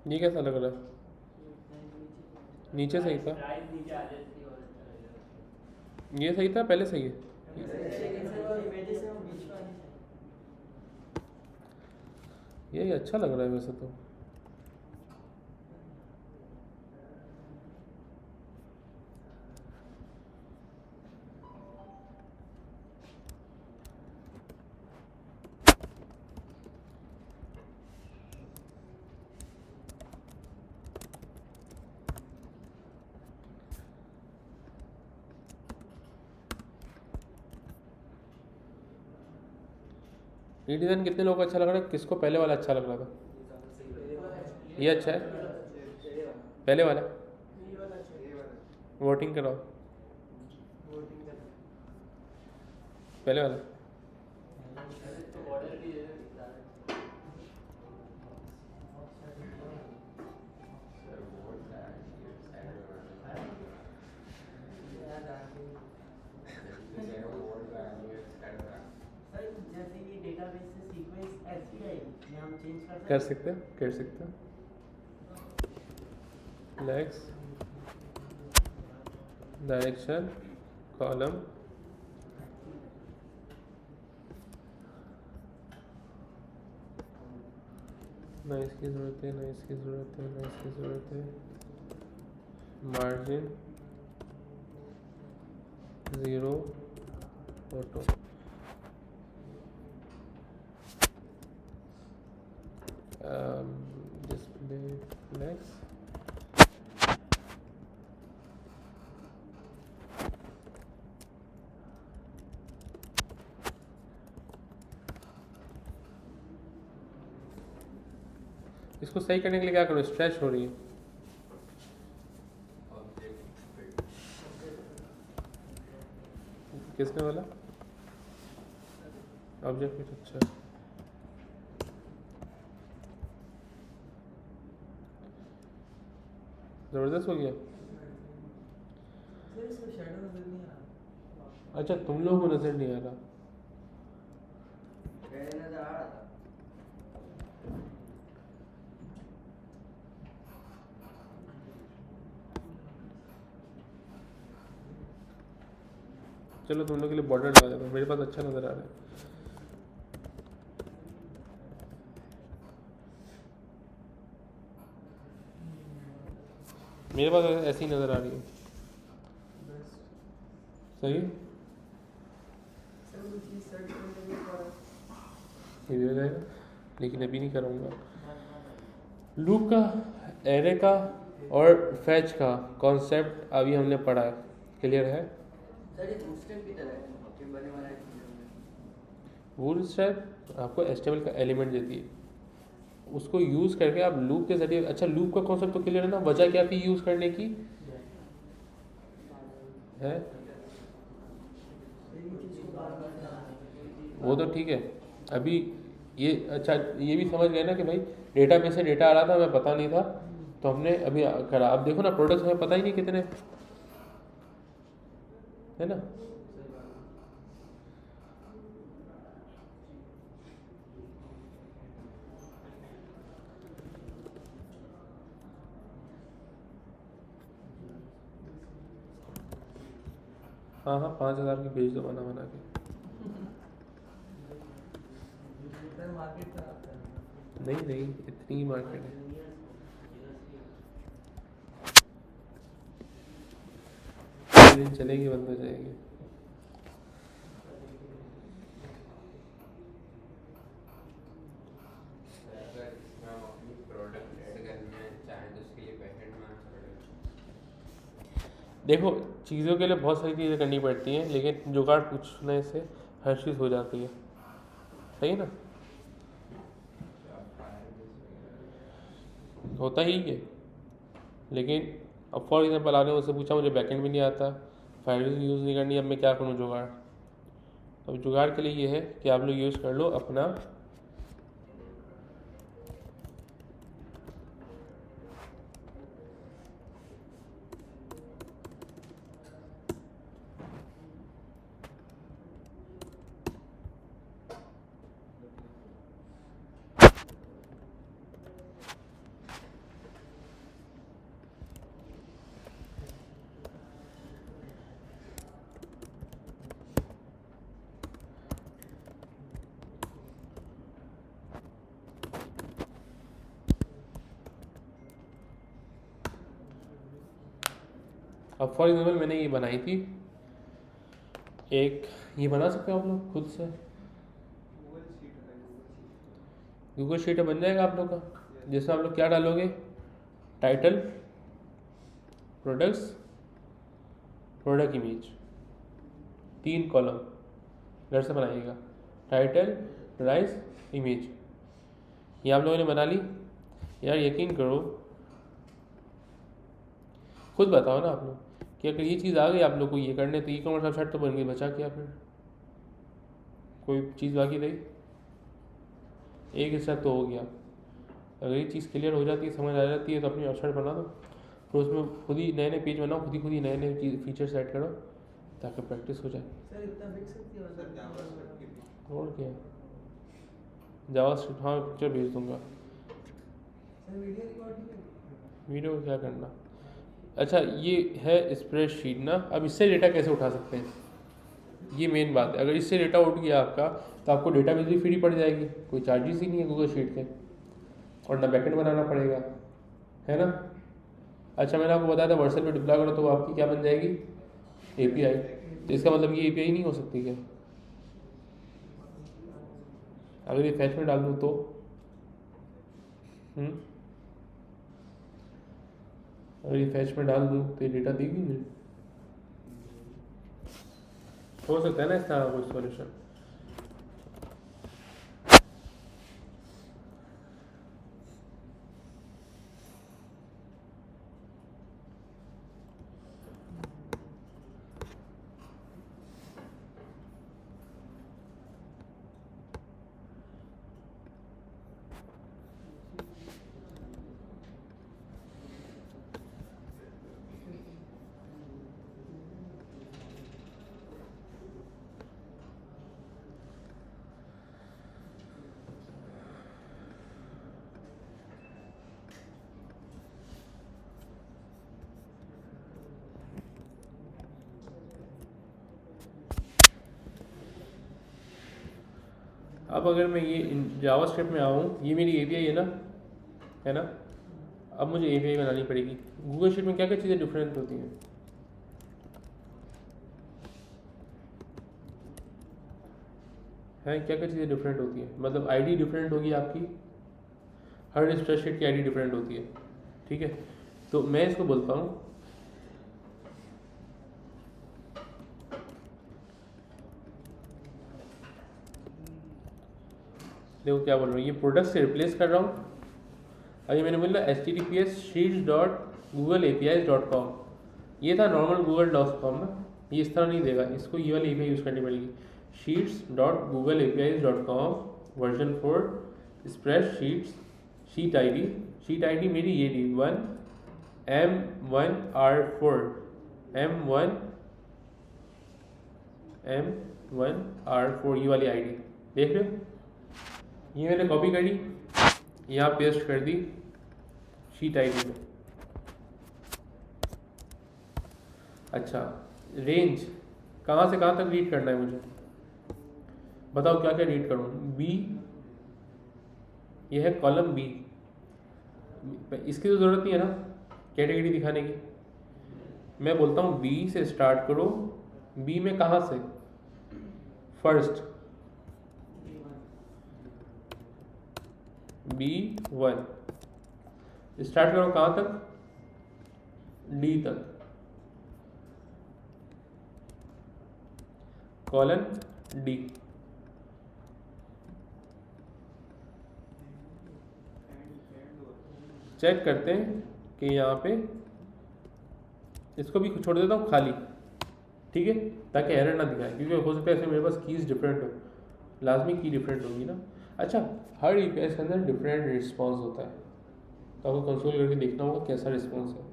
ये कैसा लग रहा है, नीचे सही था, ये सही था, पहले सही है, इमेजेस है वो बीच में आनी चाहिए। ये अच्छा लग रहा है वैसे तो। ये डिज़ाइन कितने लोगों को अच्छा लग रहा है? किसको पहले वाला अच्छा लग रहा था? ये अच्छा है, पहले वाला ये वाला चाहिए। वोटिंग कराओ, वोटिंग करना। पहले वाला। तो ऑर्डर भी है दिखता है। सर वोट साइड में सर जैसे ये डेटाबेस से सीक्वेंस ऐसी आएगी ये हम चेंज कर सकते हैं, कर सकते हैं। लेग्स, डायरेक्शन, कॉलम, ना इसकी ज़रूरत है, ना इसकी ज़रूरत है, ना इसकी ज़रूरत है। Margin 0 auto. डिस्प्ले फ्लेक्स, इसको सही करने के लिए क्या करूँ? स्ट्रेच हो रही है। किसने बोला? ऑब्जेक्ट कुछ अच्छा है। ज़बरदस्त हो गया। सर इसमें शैडो नजर नहीं आ रहा। अच्छा तुम लोगों को नज़र नहीं आ रहा? पहले नजर आ रहा था। चलो तुम लोग के लिए बॉर्डर लगा देता हूँ, मेरे पास अच्छा नज़र आ रहा है। मेरे पास ऐसी नज़र आ रही है। सही है? सर वो चीज़ सर्च करने में पड़ा। ये भी हो जाएगा, लेकिन अभी नहीं करूँगा। लूप का, एरे का और फैच का कॉन्सेप्ट अभी हमने पढ़ा है, क्लियर है? सर ये बूटस्ट्रैप की तरह है कि बने वाला है। बूटस्ट्रैप आपको HTML का एलिमेंट देती है, उसको यूज़ करके आप लूप के जरिए। अच्छा लूप का कॉन्सेप्ट तो क्लियर है ना? वजह क्या थी यूज़ करने की है? वो तो ठीक है। अभी ये अच्छा ये भी समझ गए ना कि भाई डेटाबेस से डेटा आ रहा था, हमें पता नहीं था, तो हमने अभी करा। अब देखो ना प्रोडक्ट्स हमें पता ही नहीं कितने, है ना? हाँ हाँ 5,000 की भेज दो बना बना के। सर मार्केट का आता है। नहीं नहीं इतनी ही मार्केट है। दिन चलेगी बंद हो जाएगी। अगर इसमें हम अपनी प्रोडक्ट ऐड करना चाहें तो उसके लिए बैकएंड में आना पड़ेगा। देखो चीज़ों के लिए बहुत सारी चीज़ें करनी पड़ती हैं, लेकिन जुगाड़ पूछने से हर चीज़ हो जाती है। सही है ना? होता ही है। लेकिन अब फॉर एग्जांपल आपने मुझसे पूछा मुझे बैकएंड भी नहीं आता, फाइल यूज़ नहीं करनी, अब मैं क्या करूँ जुगाड़? अब जुगाड़ के लिए ये है कि आप लोग यूज़ कर लो अपना अब फॉर एग्जाम्पल मैंने ये बनाई थी एक, ये बना सकते हो आप लोग खुद से? गूगल शीट बन जाएगा आप लोग का, जिसमें आप लोग क्या डालोगे? Title, products, product image, 3 column घर से बनाइएगा। टाइटल, राइज इमेज, ये आप लोगों ने बना ली। यार यकीन करो, खुद बताओ ना आप लोग कि अगर ये चीज़ आ गई आप लोग को ये करने, तो ई कॉमर्स वेबसाइट तो बन गई, बचा क्या फिर? कोई चीज़ बाकी रही? एक स्टेप तो हो गया। अगर ये चीज़ क्लियर हो जाती है, समझ आ जाती है, तो अपनी वेबसाइट बना दो, तो उसमें खुद ही नए नए पेज बनाओ, खुद ही नए नए फीचर्स ऐड करो, ताकि प्रैक्टिस हो जाए। सर इतना फिक्स सकती है सर जावास्क्रिप्ट की भी? और क्या, जावास्क्रिप्ट, हाँ पिक्चर भेज दूंगा। सर वीडियो रिकॉर्डिंग वीडियो क्या करना। अच्छा ये है स्प्रेडशीट ना, अब इससे डेटा कैसे उठा सकते हैं, ये मेन बात है। अगर इससे डेटा उठ गया आपका, तो आपको डेटा बेस भी फ्री पड़ जाएगी, कोई चार्जेस ही नहीं है गूगल शीट के, और ना बैकेंड बनाना पड़ेगा, है ना। अच्छा मैंने आपको बताया था व्हाट्सएप पे डिप्लॉय करो तो आपकी क्या बन जाएगी, एपीआई। तो इसका मतलब ये एपीआई नहीं हो सकती क्या? अगर ये फैच में डाल दूँ तो अगर ये फैच में डाल दूँ तो ये डेटा देगी नहीं? हो सकता है ना इसका कोई सॉल्यूशन। अब अगर मैं ये जावास्क्रिप्ट में आऊँ, ये मेरी एपीआई है ना। अब मुझे एपीआई बनानी पड़ेगी। गूगल शीट में क्या क्या चीज़ें डिफरेंट होती हैं? क्या क्या चीज़ें डिफरेंट होती हैं, मतलब आईडी डिफरेंट होगी आपकी, हर स्प्रेडशीट की आईडी डिफरेंट होती है, ठीक है। तो मैं इसको बोलता हूँ देखो क्या बोल रहा हूँ, ये प्रोडक्ट से रिप्लेस कर रहा हूँ। अभी मैंने बोला https://sheets.googleapis.com, ये था नॉर्मल google.com ना, ये इस तरह नहीं देगा, इसको ये वाली एपीआई यूज़ करनी पड़ेगी। sheets.googleapis.com version 4 spreadsheets, sheet ID मेरी ये दी 1M1R4 ये वाली आईडी देख रहे हो। ये मैंने कॉपी करी, यहाँ पेस्ट कर दी शीट आईडी में। अच्छा रेंज कहाँ से कहाँ तक रीड करना है मुझे, बताओ क्या क्या रीड करूँ। बी, ये है कॉलम बी, इसकी तो ज़रूरत नहीं है ना कैटेगरी दिखाने की। मैं बोलता हूँ बी से स्टार्ट करो। बी में कहाँ से, फर्स्ट B1 स्टार्ट करो, कहाँ तक, डी तक, कॉलन डी। चेक करते हैं कि यहाँ पे इसको भी छोड़ देता हूँ खाली, ठीक है, ताकि एरर ना दिखाए, क्योंकि हो सकता है ऐसे मेरे पास कीज डिफरेंट हो, लाजमी की डिफरेंट होगी ना। अच्छा हर ईपीएस के अंदर डिफरेंट रिस्पॉन्स होता है, तो आपको कंसोल करके देखना होगा कैसा रिस्पॉन्स है।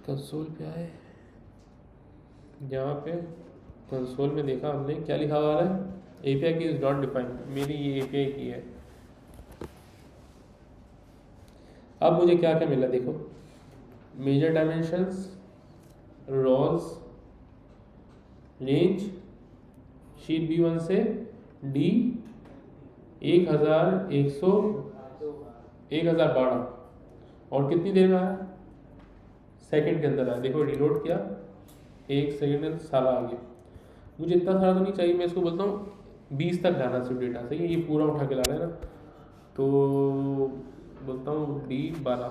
कंसोल पे आए, यहाँ पे कंसोल में देखा हमने क्या लिखा हुआ है, एपीआई की इज नॉट डिफाइंड, मेरी ये एपीआई की है। अब मुझे क्या क्या मिला देखो, मेजर डायमेंशंस, रोज, रेंज, शीट B1 से डी 1012 और कितनी देर में आया, सेकंड के अंदर आया। देखो रिलोड किया, 1 सेकंड में सारा आ गया। मुझे इतना सारा तो नहीं चाहिए, मैं इसको बोलता हूँ 20 तक लाना सिर्फ डेटा, सही है, ये पूरा उठा के ला रहा है ना, तो बोलता हूँ D12,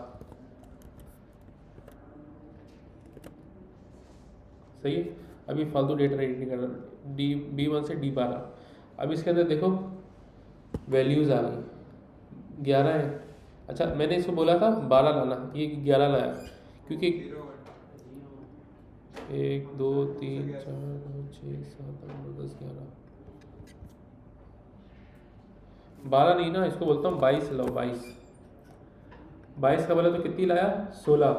सही है। अभी फालतू डेटा रीड नहीं करना, B1 से D12। अब इसके अंदर देखो वैल्यूज़ आ गई 11 है। अच्छा मैंने इसको बोला था 12 लाना, ये 11 लाया क्योंकि 1 2 3 4 5 6 7 8 9 10 11 12 नहीं ना, इसको बोलता हूँ 22 लाओ। 22 का बोला तो कितनी लाया 16,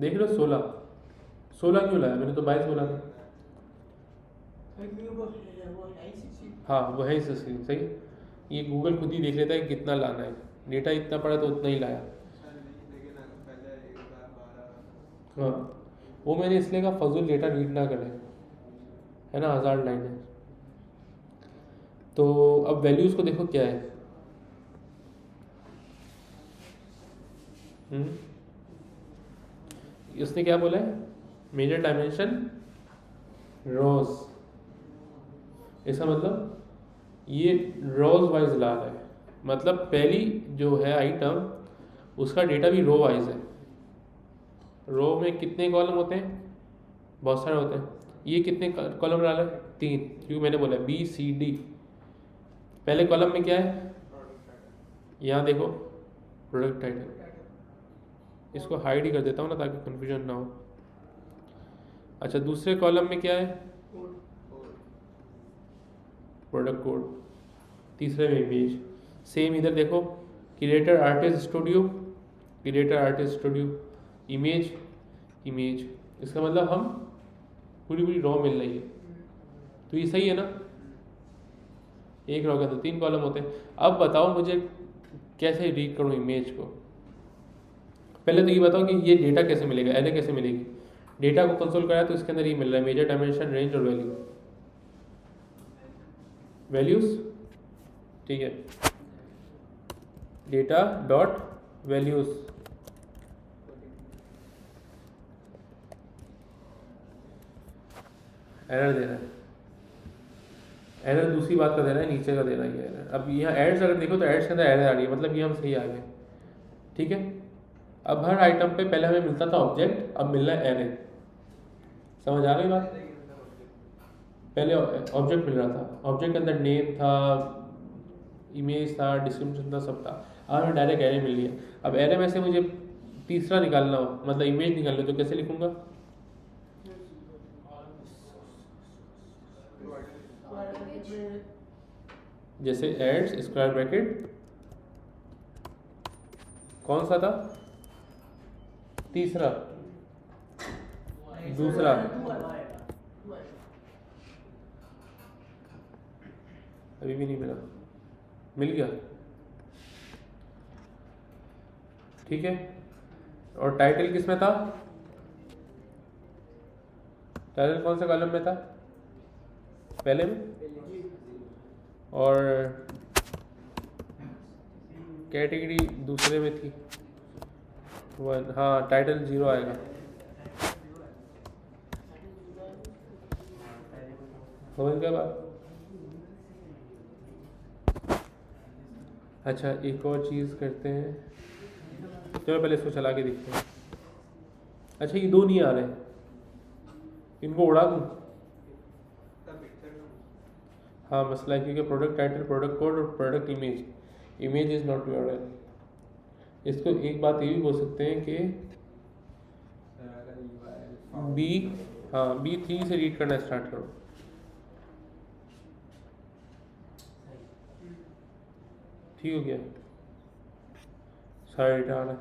देख लो 16 क्यों लाया, मैंने तो 22 बोला था। हाँ वो है सही, ये गूगल खुद ही देख लेता है कि कितना लाना है, डेटा इतना पड़ा तो उतना ही लाया। हाँ वो मैंने इसलिए कहा फजूल डेटा रीड ना करें, है ना, 1000 लाइन है। तो अब वैल्यूज़ को देखो क्या है, उसने क्या बोला है, मेजर डायमेंशन रोज, इसका मतलब ये रोज वाइज ला रहा है, मतलब पहली जो है आइटम उसका डेटा भी रो वाइज है। रो में कितने कॉलम होते हैं, बहुत सारे होते हैं। ये कितने कॉलम डाला है 3, क्योंकि मैंने बोला BCD। पहले कॉलम में क्या है, यहाँ देखो प्रोडक्ट टाइटल, इसको हाइड ही कर देता हूँ ना ताकि कंफ्यूजन ना हो। अच्छा दूसरे कॉलम में क्या है, प्रोडक्ट कोड। तीसरे में इमेज, सेम इधर देखो क्रिएटर आर्टिस्ट स्टूडियो, इमेज। इसका मतलब हम पूरी रॉ मिल रही है, तो ये सही है ना। एक रॉ के अंदर 3 कॉलम होते हैं। अब बताओ मुझे कैसे रीड करूँ इमेज को। पहले तो ये बताओ कि ये डेटा कैसे मिलेगा, एरे कैसे मिलेगी। डेटा को कंसोल कराया तो इसके अंदर ये मिल रहा है, मेजर डायमेंशन रेंज और वैल्यूज, ठीक है। डेटा डॉट वैल्यूज, एरर दे रहा है, एरर दूसरी बात का दे रहा है, नीचे का दे रहा है ये एरर। अब यहाँ एड्स अगर देखो तो एड्स के अंदर एरर आ रही है, मतलब ये हम सही आ गए, ठीक है। अब हर आइटम पे पहले हमें मिलता था ऑब्जेक्ट, अब मिल रहा है एरे। समझ आ रही बात, पहले ऑब्जेक्ट मिल रहा था, ऑब्जेक्ट के अंदर नेम था, इमेज था, डिस्क्रिप्शन था, सब था। अब हमें डायरेक्ट एरे मिल गया। अब एरे में से मुझे तीसरा निकालना हो, मतलब इमेज निकालना हो, तो कैसे लिखूंगा, जैसे एड्स स्क्वायर ब्रैकेट, कौन सा था तीसरा, दूसरा, अभी भी नहीं मिला, मिल गया, ठीक है। और टाइटल किस में था, टाइटल कौन से कॉलम में था, पहले में, और कैटेगरी दूसरे में थी 1, हाँ टाइटल 0 आएगा। हो गया बात। अच्छा एक और चीज़ करते हैं, चलो पहले इसको चला के देखते हैं। अच्छा ये 2 नहीं आ रहे, इनको उड़ा दूँ, हाँ मसला है, क्योंकि प्रोडक्ट टाइटल, प्रोडक्ट कोड और product image is not URL. इसको एक बात ये भी बोल सकते हैं कि B3 से रीड करना स्टार्ट करो। ठीक हो गया, सारा डेटा आ रहा है।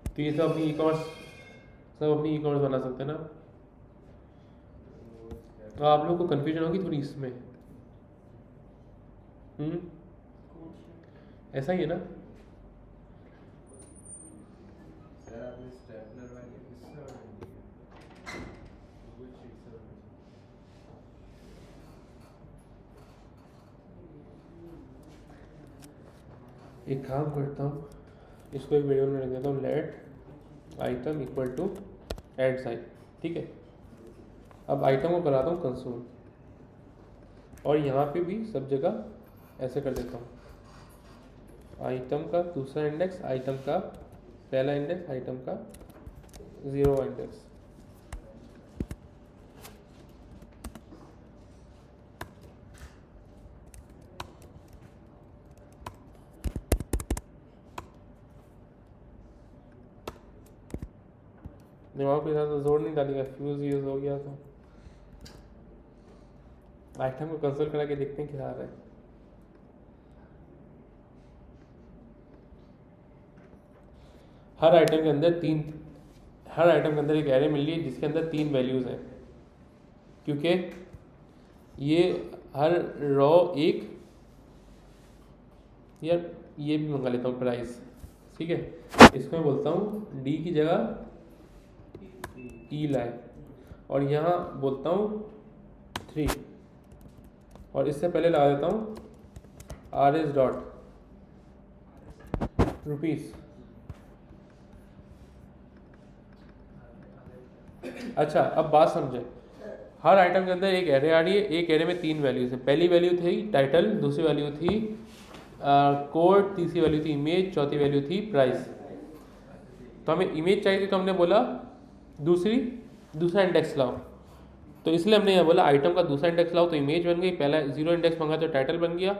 तो ये सब अपनी ई कॉमर्स बना सकते हैं ना। तो आप लोगों को कन्फ्यूजन होगी थोड़ी इसमें, ऐसा ही है ना। एक काम करता हूँ, इसको एक वीडियो में रख देता हूँ, let item equal to ad sign, ठीक है। अब आइटम को कराता हूँ कंसोल, और यहाँ पे भी सब जगह ऐसे कर देता हूँ, आइटम का दूसरा इंडेक्स, आइटम का पहला इंडेक्स, आइटम का 0 इंडेक्स। दिमाग पे ज़्यादा जोर नहीं डालेगा, फ्यूज़ यूज़ हो गया तो आइटम को कंसोल करा के देखते हैं क्या आ रहा है। हर आइटम के अंदर एक एरे मिल रही है जिसके अंदर 3 वैल्यूज़ हैं, क्योंकि ये हर रो एक, यार ये भी मंगा लेता हूँ प्राइस, ठीक है। इसमें बोलता हूँ डी की जगह ई लाए, और यहाँ बोलता हूँ 3, और इससे पहले लगा देता हूँ आर एस डॉट रुपीज़। अच्छा, अब बात समझे। हर आइटम के अंदर एक एरे आ रही है, एक एरे में 3 वैल्यूज हैं। पहली वैल्यू थी टाइटल, दूसरी वैल्यू थी कोड, तीसरी वैल्यू थी इमेज, चौथी वैल्यू थी प्राइस। तो हमें इमेज चाहिए थी, तो हमने बोला दूसरा इंडेक्स लाओ, तो इसलिए हमने यहाँ बोला आइटम का दूसरा इंडेक्स लाओ, तो इमेज बन गई। पहला 0 इंडेक्स मंगाया तो टाइटल बन गया,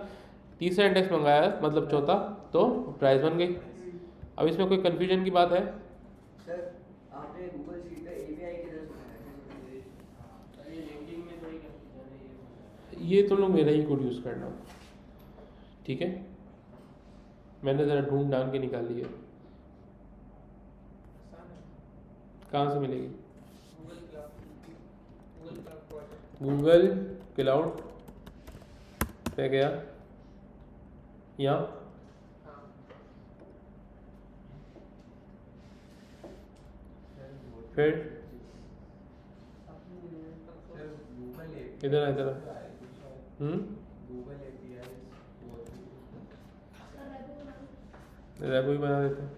तीसरा इंडेक्स मंगाया मतलब चौथा तो प्राइस बन गई। अब इसमें कोई कन्फ्यूजन की बात है? सर आपने गूगल शीट का एपीआई किधर से ये तो लोग मेरा ही कोड यूज़ करना, ठीक है। मैंने ज़रा ढूंढ ढांड के निकाली है। कहाँ से मिलेगी? गूगल क्लाउड पे गया, यहाँ फिर इधर गूगल रैपो ही बना देते हैं।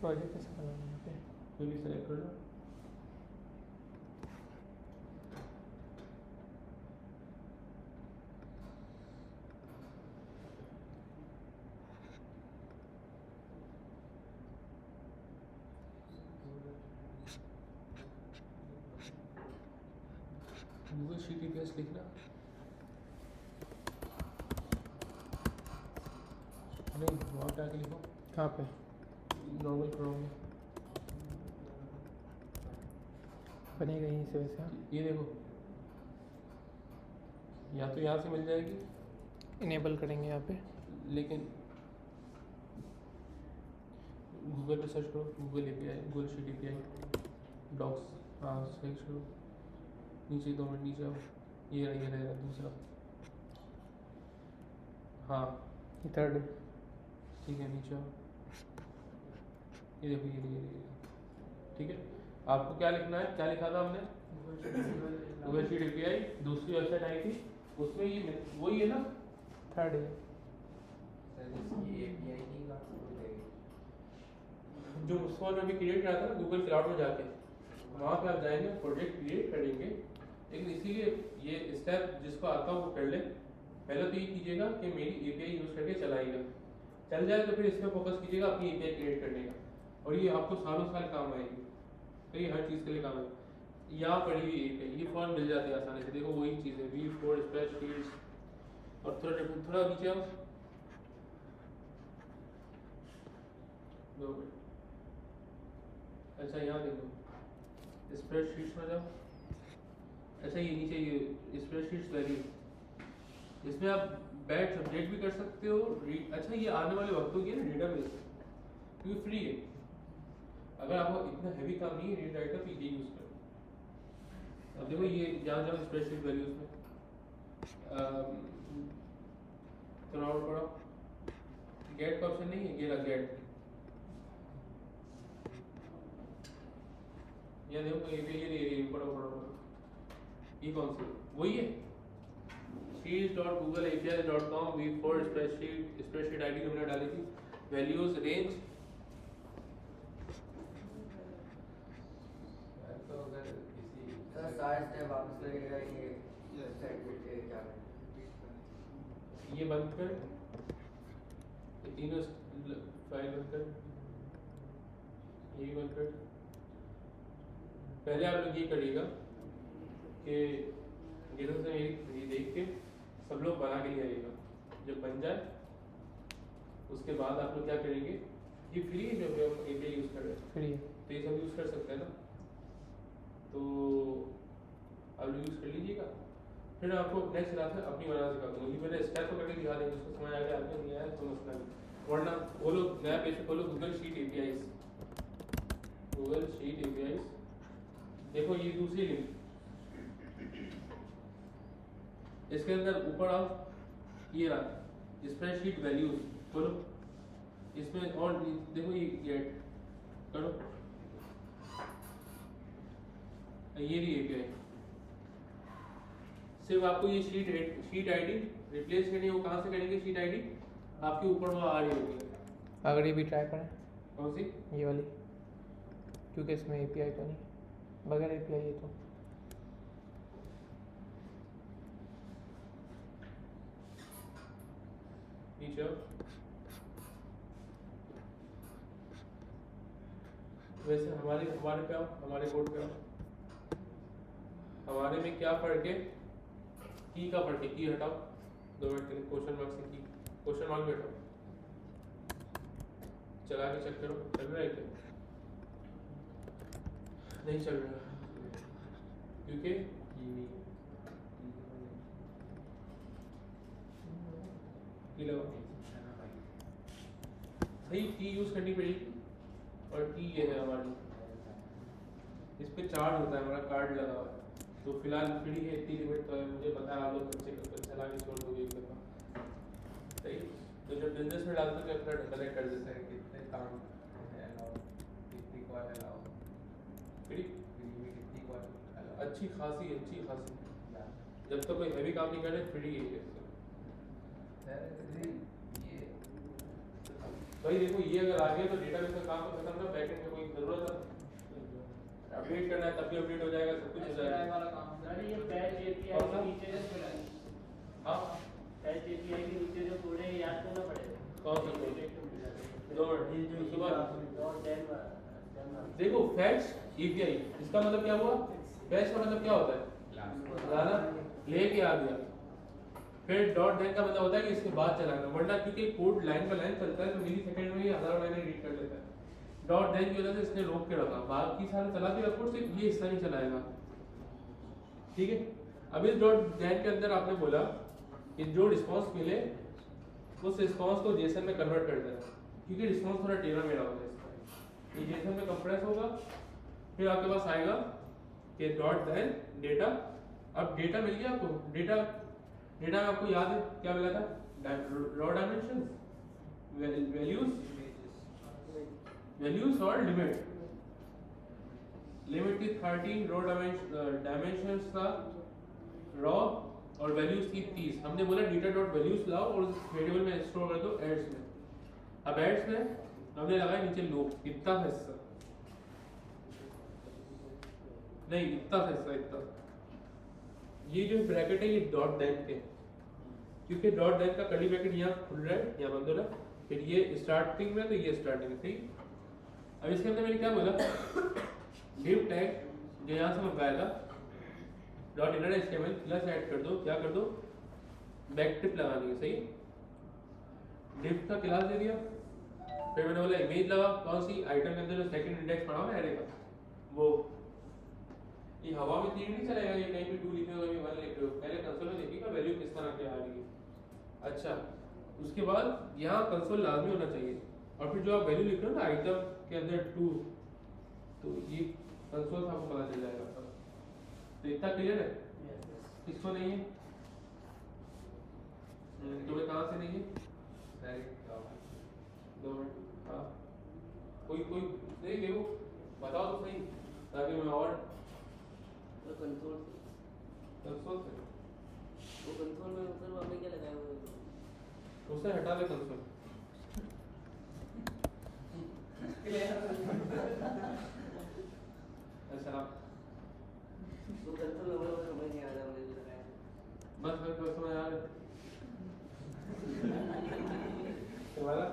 प्रोजेक्ट कैसे बनाना है? यहाँ पे कोई भी सेलेक्ट कर लो। गूगल शीट इतिहास लिखना नहीं, वहाँ पे आके लिखो। कहाँ पे? नॉर्मल क्रोम में बनेगा यहीं से वैसे। ये देखो, या तो यहाँ से मिल जाएगी, इनेबल करेंगे यहाँ पे, लेकिन गूगल पे सर्च करो Google API, Google sheet API docs, हाँ सर्च करो, नीचे 2 मिनट नीचे आओ, ये रहेगा दूसरा, हाँ ये थर्ड है, ठीक है नीचे आओ, ये देखो ये ठीक है। आपको क्या लिखना है? क्या लिखा था हमने? Google sheet API. दूसरी वेबसाइट आई थी उसमें ये वही है ना, थर्ड है सर इसकी एपीआई की बात हो जाएगी जो उस फोन में भी क्रिएट करा था ना गूगल क्लाउड में जाके, वहाँ पे आप जाएंगे प्रोजेक्ट क्रिएट करेंगे। लेकिन इसीलिए ये स्टेप जिसको आता हो वो कर ले। पहले तो ये कीजिएगा कि मेरी एपीआई यूज़ करके चलाएगा, चल जाए तो फिर इस पर फोकस कीजिएगा अपनी एपीआई क्रिएट करने का, और ये आपको सालों साल काम आएगी, तो ये हर चीज़ के लिए काम है। यहाँ पड़ी हुई एपीआई, ये फॉर्म मिल जाते हैं आसानी से, देखो वही चीज़ है V4 स्प्रेडशीट्स। और थोड़ा नीचे आओ, 2 मिनट, अच्छा यहाँ देखो स्प्रेडशीट्स में जाओ, अच्छा ये नीचे ये स्प्रेडशीट्स वैल्यू, इसमें आप बैच अपडेट भी कर सकते हो। अच्छा ये आने वाले वक्तों की ना डेटाबेस, क्योंकि फ्री है, अगर आपको इतना हैवी काम नहीं है रीड राइटर तो ये यूज़ करो। अब देखो ये जहाँ जहाँ स्प्रेडशीट वैल्यूज में थोड़ा और पढ़ो, गेट का ऑप्शन नहीं है, ये रहा गेट, ये देखो ये पढ़ो, ये कौन सी वही है sheets.googleapi.com V4 स्प्रेडशीट आईडी हमने डाली थी, वैल्यूज रेंज। तो अगर किसी सारे स्टेप वापस करेगा ये सेट करके क्या ये बंद कर, ये तीनों फाइल बंद कर, ये भी बंद कर। पहले आप लोग ये करिएगा कि गिरो से ये देख के सब लोग बना के ले आइएगा। जब बन जाए उसके बाद आप लोग क्या करेंगे, ये फ्री है जो API यूज़ कर रहे हैं, फ्री है। तो ये सब यूज़ कर सकते हैं ना, तो आप लोग यूज़ कर लीजिएगा। फिर आपको नेक्स्ट क्लास में अपनी बनाना सिखा दूँगा। ये मैंने स्टेप तो करके दिखा देंगे, उसको समझ आ गया, आपको नहीं आया तो मसला नहीं। वरना खोलो नया पेज पे, खोलो Google sheet APIs, Google sheet APIs, देखो ये दूसरी लिंक, इसके अंदर ऊपर आओ, ये रहा स्प्रेडशीट वैल्यूज, खोलो इसमें और देखो ये गेट करो, ये रही API। सिर्फ आपको ये शीट आईडी रिप्लेस करनी है, वो कहाँ से करेंगे? शीट आईडी आपके ऊपर वो आ रही होगी। अगर ये भी ट्राई करें, कौन सी? ये वाली, क्योंकि इसमें API तो नहीं, बगैर API है तो। नीचे आओ। वैसे हमारे पे आओ, हमारे कोड पे आओ। हमारे में क्या फर्क है? की का फर्क है, की हटाओ 2 मिनट के लिए, क्वेश्चन मार्क से की, क्वेश्चन मार्क भी हटाओ, चला के चेक करो चल रहा है क्या? नहीं चल रहा, क्योंकि की लगाओ, सही की यूज करनी पड़ेगी। और की ये है हमारी, इस पे चार्ज होता है, हमारा कार्ड लगा हुआ है, तो फिलहाल फ्री है, इतनी लिमिट तो है, मुझे पता है आप लोग बच्चे चला के छोड़ दोगे एक दफा, सही। तो जब बिजनेस में डालते हैं अपना कलेक्ट कर देते हैं कितने काम है अलाउ, कितनी कॉल अलाउ, फ्री फ्री में कितनी कॉल अलाउ, अच्छी खासी जब तक कोई हैवी काम नहीं कर रहे फ्री है। ये भाई देखो ये अगर आ गया तो डेटाबेस का काम तो खत्म ना, बैकएंड में कोई जरूरत है अपडेट करना है तब भी अपडेट हो जाएगा, सब कुछ हो जाएगा। अरे ये बैच API और के सब? नीचे हाँ बैच API के नीचे जो कोड है याद करना पड़ेगा। कौन सा कोड? 2 मिनट उसके बाद और देन देखो फैच API, इसका मतलब क्या हुआ? फैच का मतलब क्या होता है? लाना, लेके आ गया। फिर डॉट देन का मतलब होता है कि इसके बाद चलाना, वरना क्योंकि कोड लाइन बाय लाइन चलता है तो मिली सेकंड में ही हजारों लाइनें रीड कर लेता है। डॉट देन की वजह से इसने रोक के रखा, बाकी सारे चला के रखो, सिर्फ ये हिस्सा नहीं चलाएगा, ठीक है। अब इस डॉट देन के अंदर आपने बोला कि जो रिस्पांस मिले उस रिस्पांस को जेसन में कन्वर्ट कर देना, क्योंकि रिस्पांस थोड़ा टेढ़ा मेढ़ा होता है इसका। ये जेसन में कंप्रेस होगा, फिर आपके पास आएगा कि डॉट देन डेटा। अब डेटा मिल गया आपको, डेटा में आपको याद है क्या मिला था? रॉ डायमेंशंस, वैल्यूज और लिमिट की 13 रॉ डायमेंशंस था रॉ, और वैल्यूज की 30। हमने बोला डेटा डॉट वैल्यूज लाओ और उस वेरिएबल में स्टोर कर दो एड्स में। अब एड्स में हमने लगाया नीचे लूप, इतना हिस्सा नहीं, इतना हिस्सा, इतना। ये जो ब्रैकेट है ये डॉट देन के, क्योंकि डॉट देन का कर्ली ब्रैकेट यहाँ खुल रहा है, यहाँ बंद हो रहा है, फिर ये स्टार्टिंग में तो ये स्टार्टिंग में, ठीक। अब इसके अंदर मैंने क्या बोला? div टैग जो यहाँ से मंगाया था dot inner HTML plus add कर दो, क्या कर दो? बैक टिप लगानी है, सही। div का क्लास दे दिया, फिर मैंने बोला इमेज लगा, कौन सी? आइटम के अंदर जो सेकंड इंडेक्स पड़ा है एरे का, वो। ये हवा में तीर नहीं चलेगा, ये कहीं भी 2 लिखे हो कहीं 1 लिखे हो, पहले कंसोल में देखिएगा वैल्यू किस तरह की आ रही है। अच्छा, उसके बाद यहाँ कंसोल लाजमी होना चाहिए, और फिर जो आप वैल्यू लिख रहे हो ना आइटम के अंदर 2, तो ये कंसोल से आपको पता चल जाएगा। तो इतना क्लियर है? किसको नहीं है? तुम्हें कहाँ से नहीं है? 2 मिनट, हाँ कोई नहीं, देखो बताओ तो सही, ताकि मैं और कंसोल कंसोल से वो कंसोल में मतलब आपने क्या लगाया हुआ है? उसे हटा दे कंसोल। अच्छा तो कंसोल बस समझ आ रहा तुम्हारा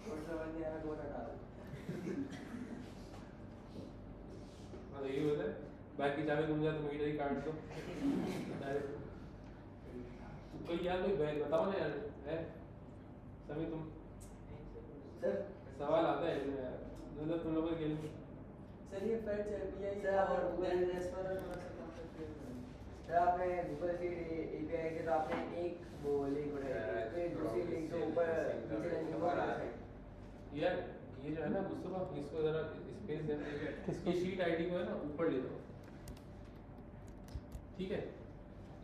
और समझ नहीं आया कौन हटा दो। मतलब ये होता है बाकी चाबी तुम जाए तो मीटर ही काट दो कोई यार कोई बैग बताओ ना यार है सभी तुम सर सवाल आता है इसमें यार मतलब तुम लोगों के लिए सर ये फैट एपीआई सर और गूगल पर थोड़ा सा काम करते हैं सर आपने गूगल शीट एपीआई के तो आपने एक वो लिंक बनाई फिर दूसरी लिंक तो ऊपर नीचे लाइन के ऊपर यार ये जो है ना मुस्तफा इसको जरा स्पेस देना किसको? ये शीट आईडी को है ना ऊपर ले लो ठीक है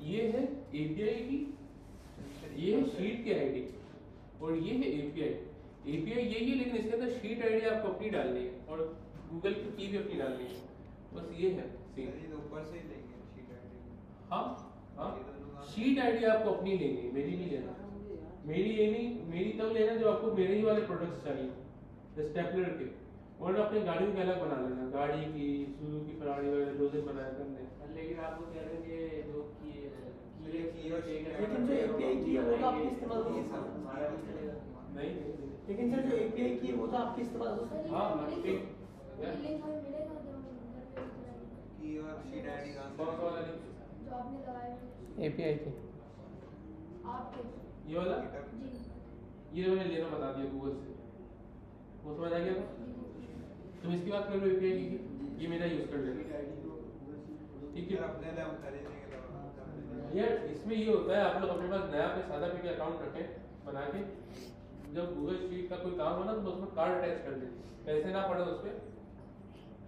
ये है एपीआई की ये है शीट की आईडी और ये है एपीआई एपीआई यही है लेकिन इसके अंदर शीट आईडी आपको अपनी डालनी है और गूगल की भी अपनी डालनी है बस ये है सीन ये तो ऊपर से ही लेंगे शीट आईडी हाँ हाँ ये दोनों काम- शीट आईडी आपको अपनी लेनी है मेरी नहीं लेना मेरी ये नहीं मेरी तब लेना जो आपको मेरे ही वाले प्रोडक्ट्स चाहिए स्टेपलर के और अपनी गाड़ियों के अलग बना लेना गाड़ी की सुजुकी फरारी वगैरह जो दिन बनाया करने लेकिन आपको कह रहे हैं कि जो की लेकिन जो API की है वो तो आपकी इस्तेमाल हो सकती है। हमारा भी चलेगा नहीं नहीं लेकिन सर जो API की है वो तो आपकी इस्तेमाल हो सकती है। हाँ ठीक की और शीट आईडी कहाँ कौन सा से वाला लिंक API की ये वाला GitHub ये मैंने लेना बता दिया गूगल से वो समझ आ गया तुम इसकी बात कर लो एपीआई की ये मेरा यूज कर लेना ठीक फिर है अपने लिए हम खरीदेंगे तो यार इसमें ये होता है आप लोग अपने पास नया पे सादा पे अकाउंट रखें बना के जब गूगल शीट का कोई काम हो ना तो उसमें कार्ड अटैच कर दें पैसे ना पड़े उस पर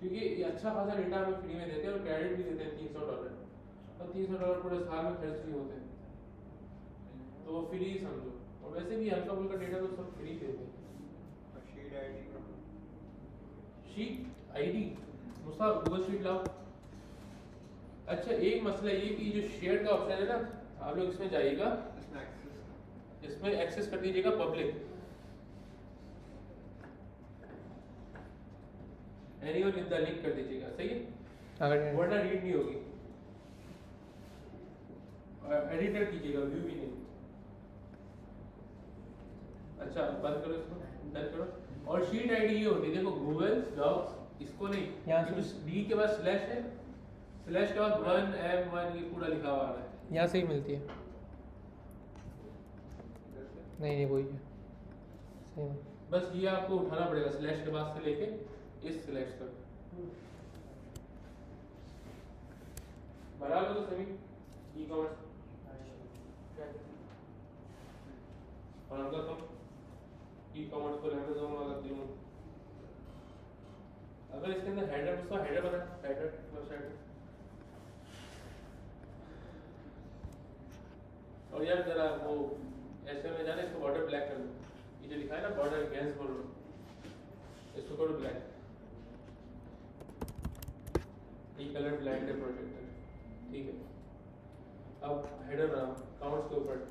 क्योंकि ये अच्छा खासा डेटा हमें फ्री में देते हैं और क्रेडिट भी देते हैं $300 और $300 पूरे साल में खर्च भी होते हैं तो वो फ्री ही समझो और वैसे भी हल्का फुल्का डेटा तो सब फ्री देते हैं और शीट आईडी को शीट आईडी मुसा गूगल शीट लाओ अच्छा एक मसला ये कि जो शेयर का ऑप्शन है ना आप लोग इसमें जाइएगा इसमें एक्सेस इसमें एक्सेस कर दीजिएगा public anyone with the link कर दीजिएगा सही है अगर वरना रीड नहीं होगी एडिटर कीजिएगा व्यू भी नहीं अच्छा बंद करो इसको डन करो और शीट आईडी ये होती है देखो गूगल डॉक्स इसको नहीं यहाँ ये से- जो डी के बाद स्लैश है स्लैश के बाद 1M1 ये पूरा लिखा हुआ आ रहा है यहाँ से ही मिलती है नहीं नहीं वही है सही है। बस ये आपको उठाना पड़ेगा स्लैश के बाद से लेके इस स्लैश तक बना लो तो सभी ई कॉमर्स और अगर तुम ई कॉमर्स को अमेज़न वाला दूँ अगर इसके अंदर हेडर उसका हेडर बना हेडर वेबसाइट और यार जरा वो ऐसे में जाना इसको बॉर्डर ब्लैक कर दो ये जो लिखा है ना बॉर्डर अगेंस्ट बॉर्डर इसको करो ब्लैक ये कलर ब्लैक है प्रोजेक्टर ठीक है अब हेडर बनाओ काउंट्स के ऊपर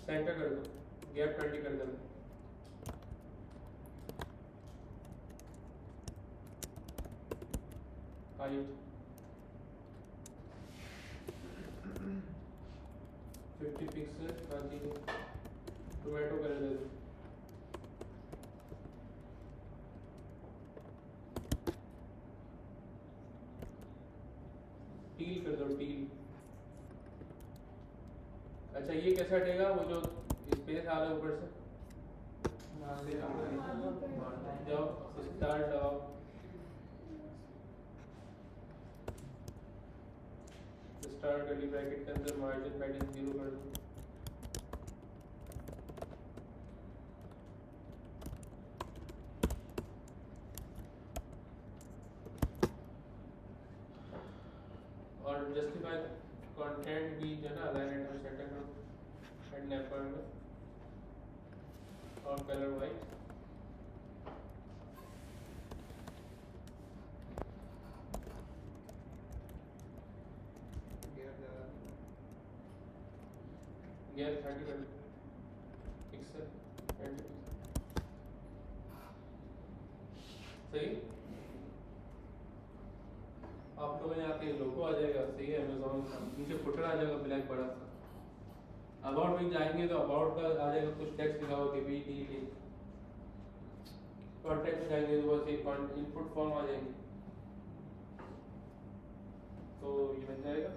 सेंटर कर दो गैप 20 कर दो हाइट 50 पिक्सल बाकी टोमेटो कर दे दो टील कर दो टील अच्छा ये कैसे हटेगा वो जो स्पेस आ रहा है ऊपर से जाओ स्टार्ट दबाओ स्टार कर्ली ब्रैकेट के अंदर मार्जिन पैडिंग 0 कर दो। और जस्टिफाई कंटेंट भी जो है ना अलाइन एंड में सेट करो हेड नेपर में और कलर वाइट। गैप 30 कर पिक्सल एंड सही। आप लोगों ने आके लोगो आ जाएगा, सही है, अमेज़न का नीचे फुटर आ जाएगा ब्लैक बड़ा सा। अबाउट में जाएंगे तो अबाउट का आ जाएगा कुछ टेक्स्ट लिखा होगा कि वी डी लिंक। कॉन्टेक्ट में जाएंगे तो बस एक इनपुट फॉर्म आ जाएंगे, तो ये बन जाएगा।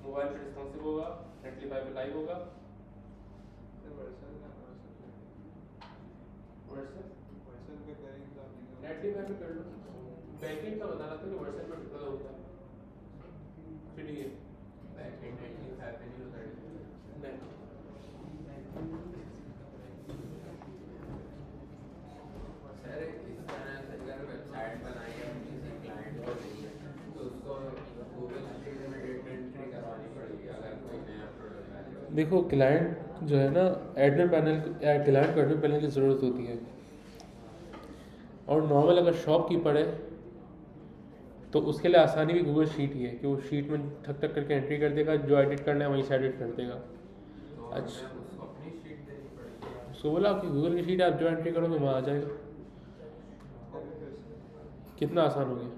मोबाइल पे रिस्पॉन्सिव होगा, नेटलीफाई पे लाइव होगा। नेटलीफाई पे कर लो, बैकएंड का बता रहा था कि वर्जन में कितना होता है। ठीक है, बैकएंड नेटलीफाई पे नहीं होता है। सर इस तरह से अगर वेबसाइट बनाई है किसी क्लाइंट को चाहिए तो उसको गूगल शीट में डेटा एंट्री करवानी पड़ेगी अगर कोई नया प्रोडक्ट आए। देखो क्लाइंट जो है ना एडमिन पैनल या क्लाइंट को एडमिन पैनल की ज़रूरत होती है, और नॉर्मल अगर शॉपकीपर है तो उसके लिए आसानी भी गूगल शीट ही है कि वो शीट में ठक ठक करके एंट्री कर देगा, जो एडिट करना है वहीं से एडिट कर देगा। तो अच्छा, हमें उसको अपनी शीट देनी पड़ेगी। उसको बोला कि गूगल की शीट आप जो एंट्री करोगे वहाँ आ जाएगा। कितना आसान हो गया।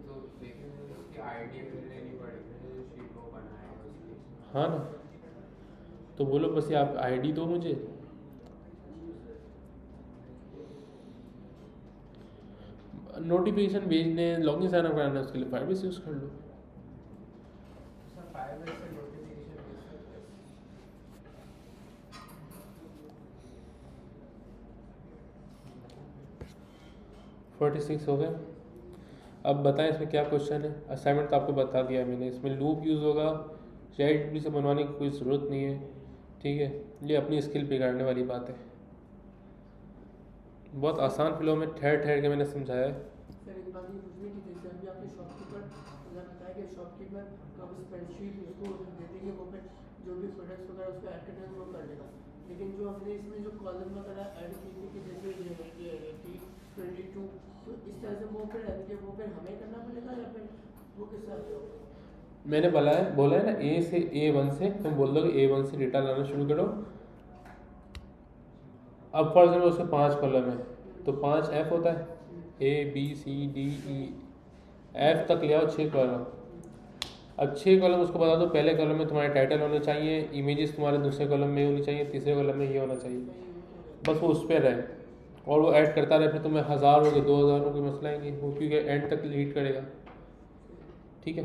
तो लेकिन उसकी आईडी भी लेनी पड़ेगी जो शीट को बनाएगा उसकी। हाँ ना, तो बोलो बस ये आप आईडी दो मुझे, नोटिफिकेशन भेजने लॉगिन साइन अप कराना है, उसके लिए फायरबेस यूज़ कर लो। सर फायरबेस से नोटिफिकेशन भेज सकते हैं। 46 हो गए। अब बताएं इसमें क्या क्वेश्चन है। असाइनमेंट तो आपको बता दिया है मैंने, इसमें लूप यूज़ होगा, चैट से बनवाने की कोई ज़रूरत नहीं है, ठीक है। ये अपनी स्किल बिगाड़ने वाली बात है, बहुत आसान फ्लो में ठहर ठहर के मैंने समझाया है। सर एक बात ये पूछनी थी, जैसे अभी आपने शॉपकीपर ने बताया कि शॉपकीपर कब स्प्रेडशीट उसको दे देंगे, वो फिर जो भी प्रोडक्ट्स वगैरह उसको ऐड करना है वो कर लेगा। लेकिन जो हमने इसमें जो कॉलम वगैरह ऐड की थी कि जैसे ये T22, तो इस तरह से वो फिर हमें करना पड़ेगा या फिर वो किस तरह से होगा? मैंने बोला है ना A1 से तुम बोल दो A1 से डेटा लाना शुरू करो। अब फॉर एग्जाम्पल उसके 5 कॉलम है तो 5 F होता है, A B C D E F तक ले आओ 6 कॉलम। अब 6 कॉलम उसको बता दो, पहले कॉलम में तुम्हारे टाइटल होने चाहिए, इमेजेस तुम्हारे दूसरे कॉलम में होनी चाहिए, तीसरे कॉलम में ये होना चाहिए, बस वो उस पर रहे और वो ऐड करता रहे। फिर तुम्हें 1000 हो गए 2000 हो गए, मसला ही नहीं, वो क्योंकि एंड तक लीड करेगा, ठीक है।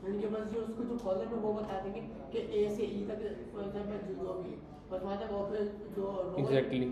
उनके पास जो उसको जो कॉलम है वो बता देंगे कि A से E तक फॉर एग्जांपल जो भी, और वहाँ तक और फिर जो एग्जैक्टली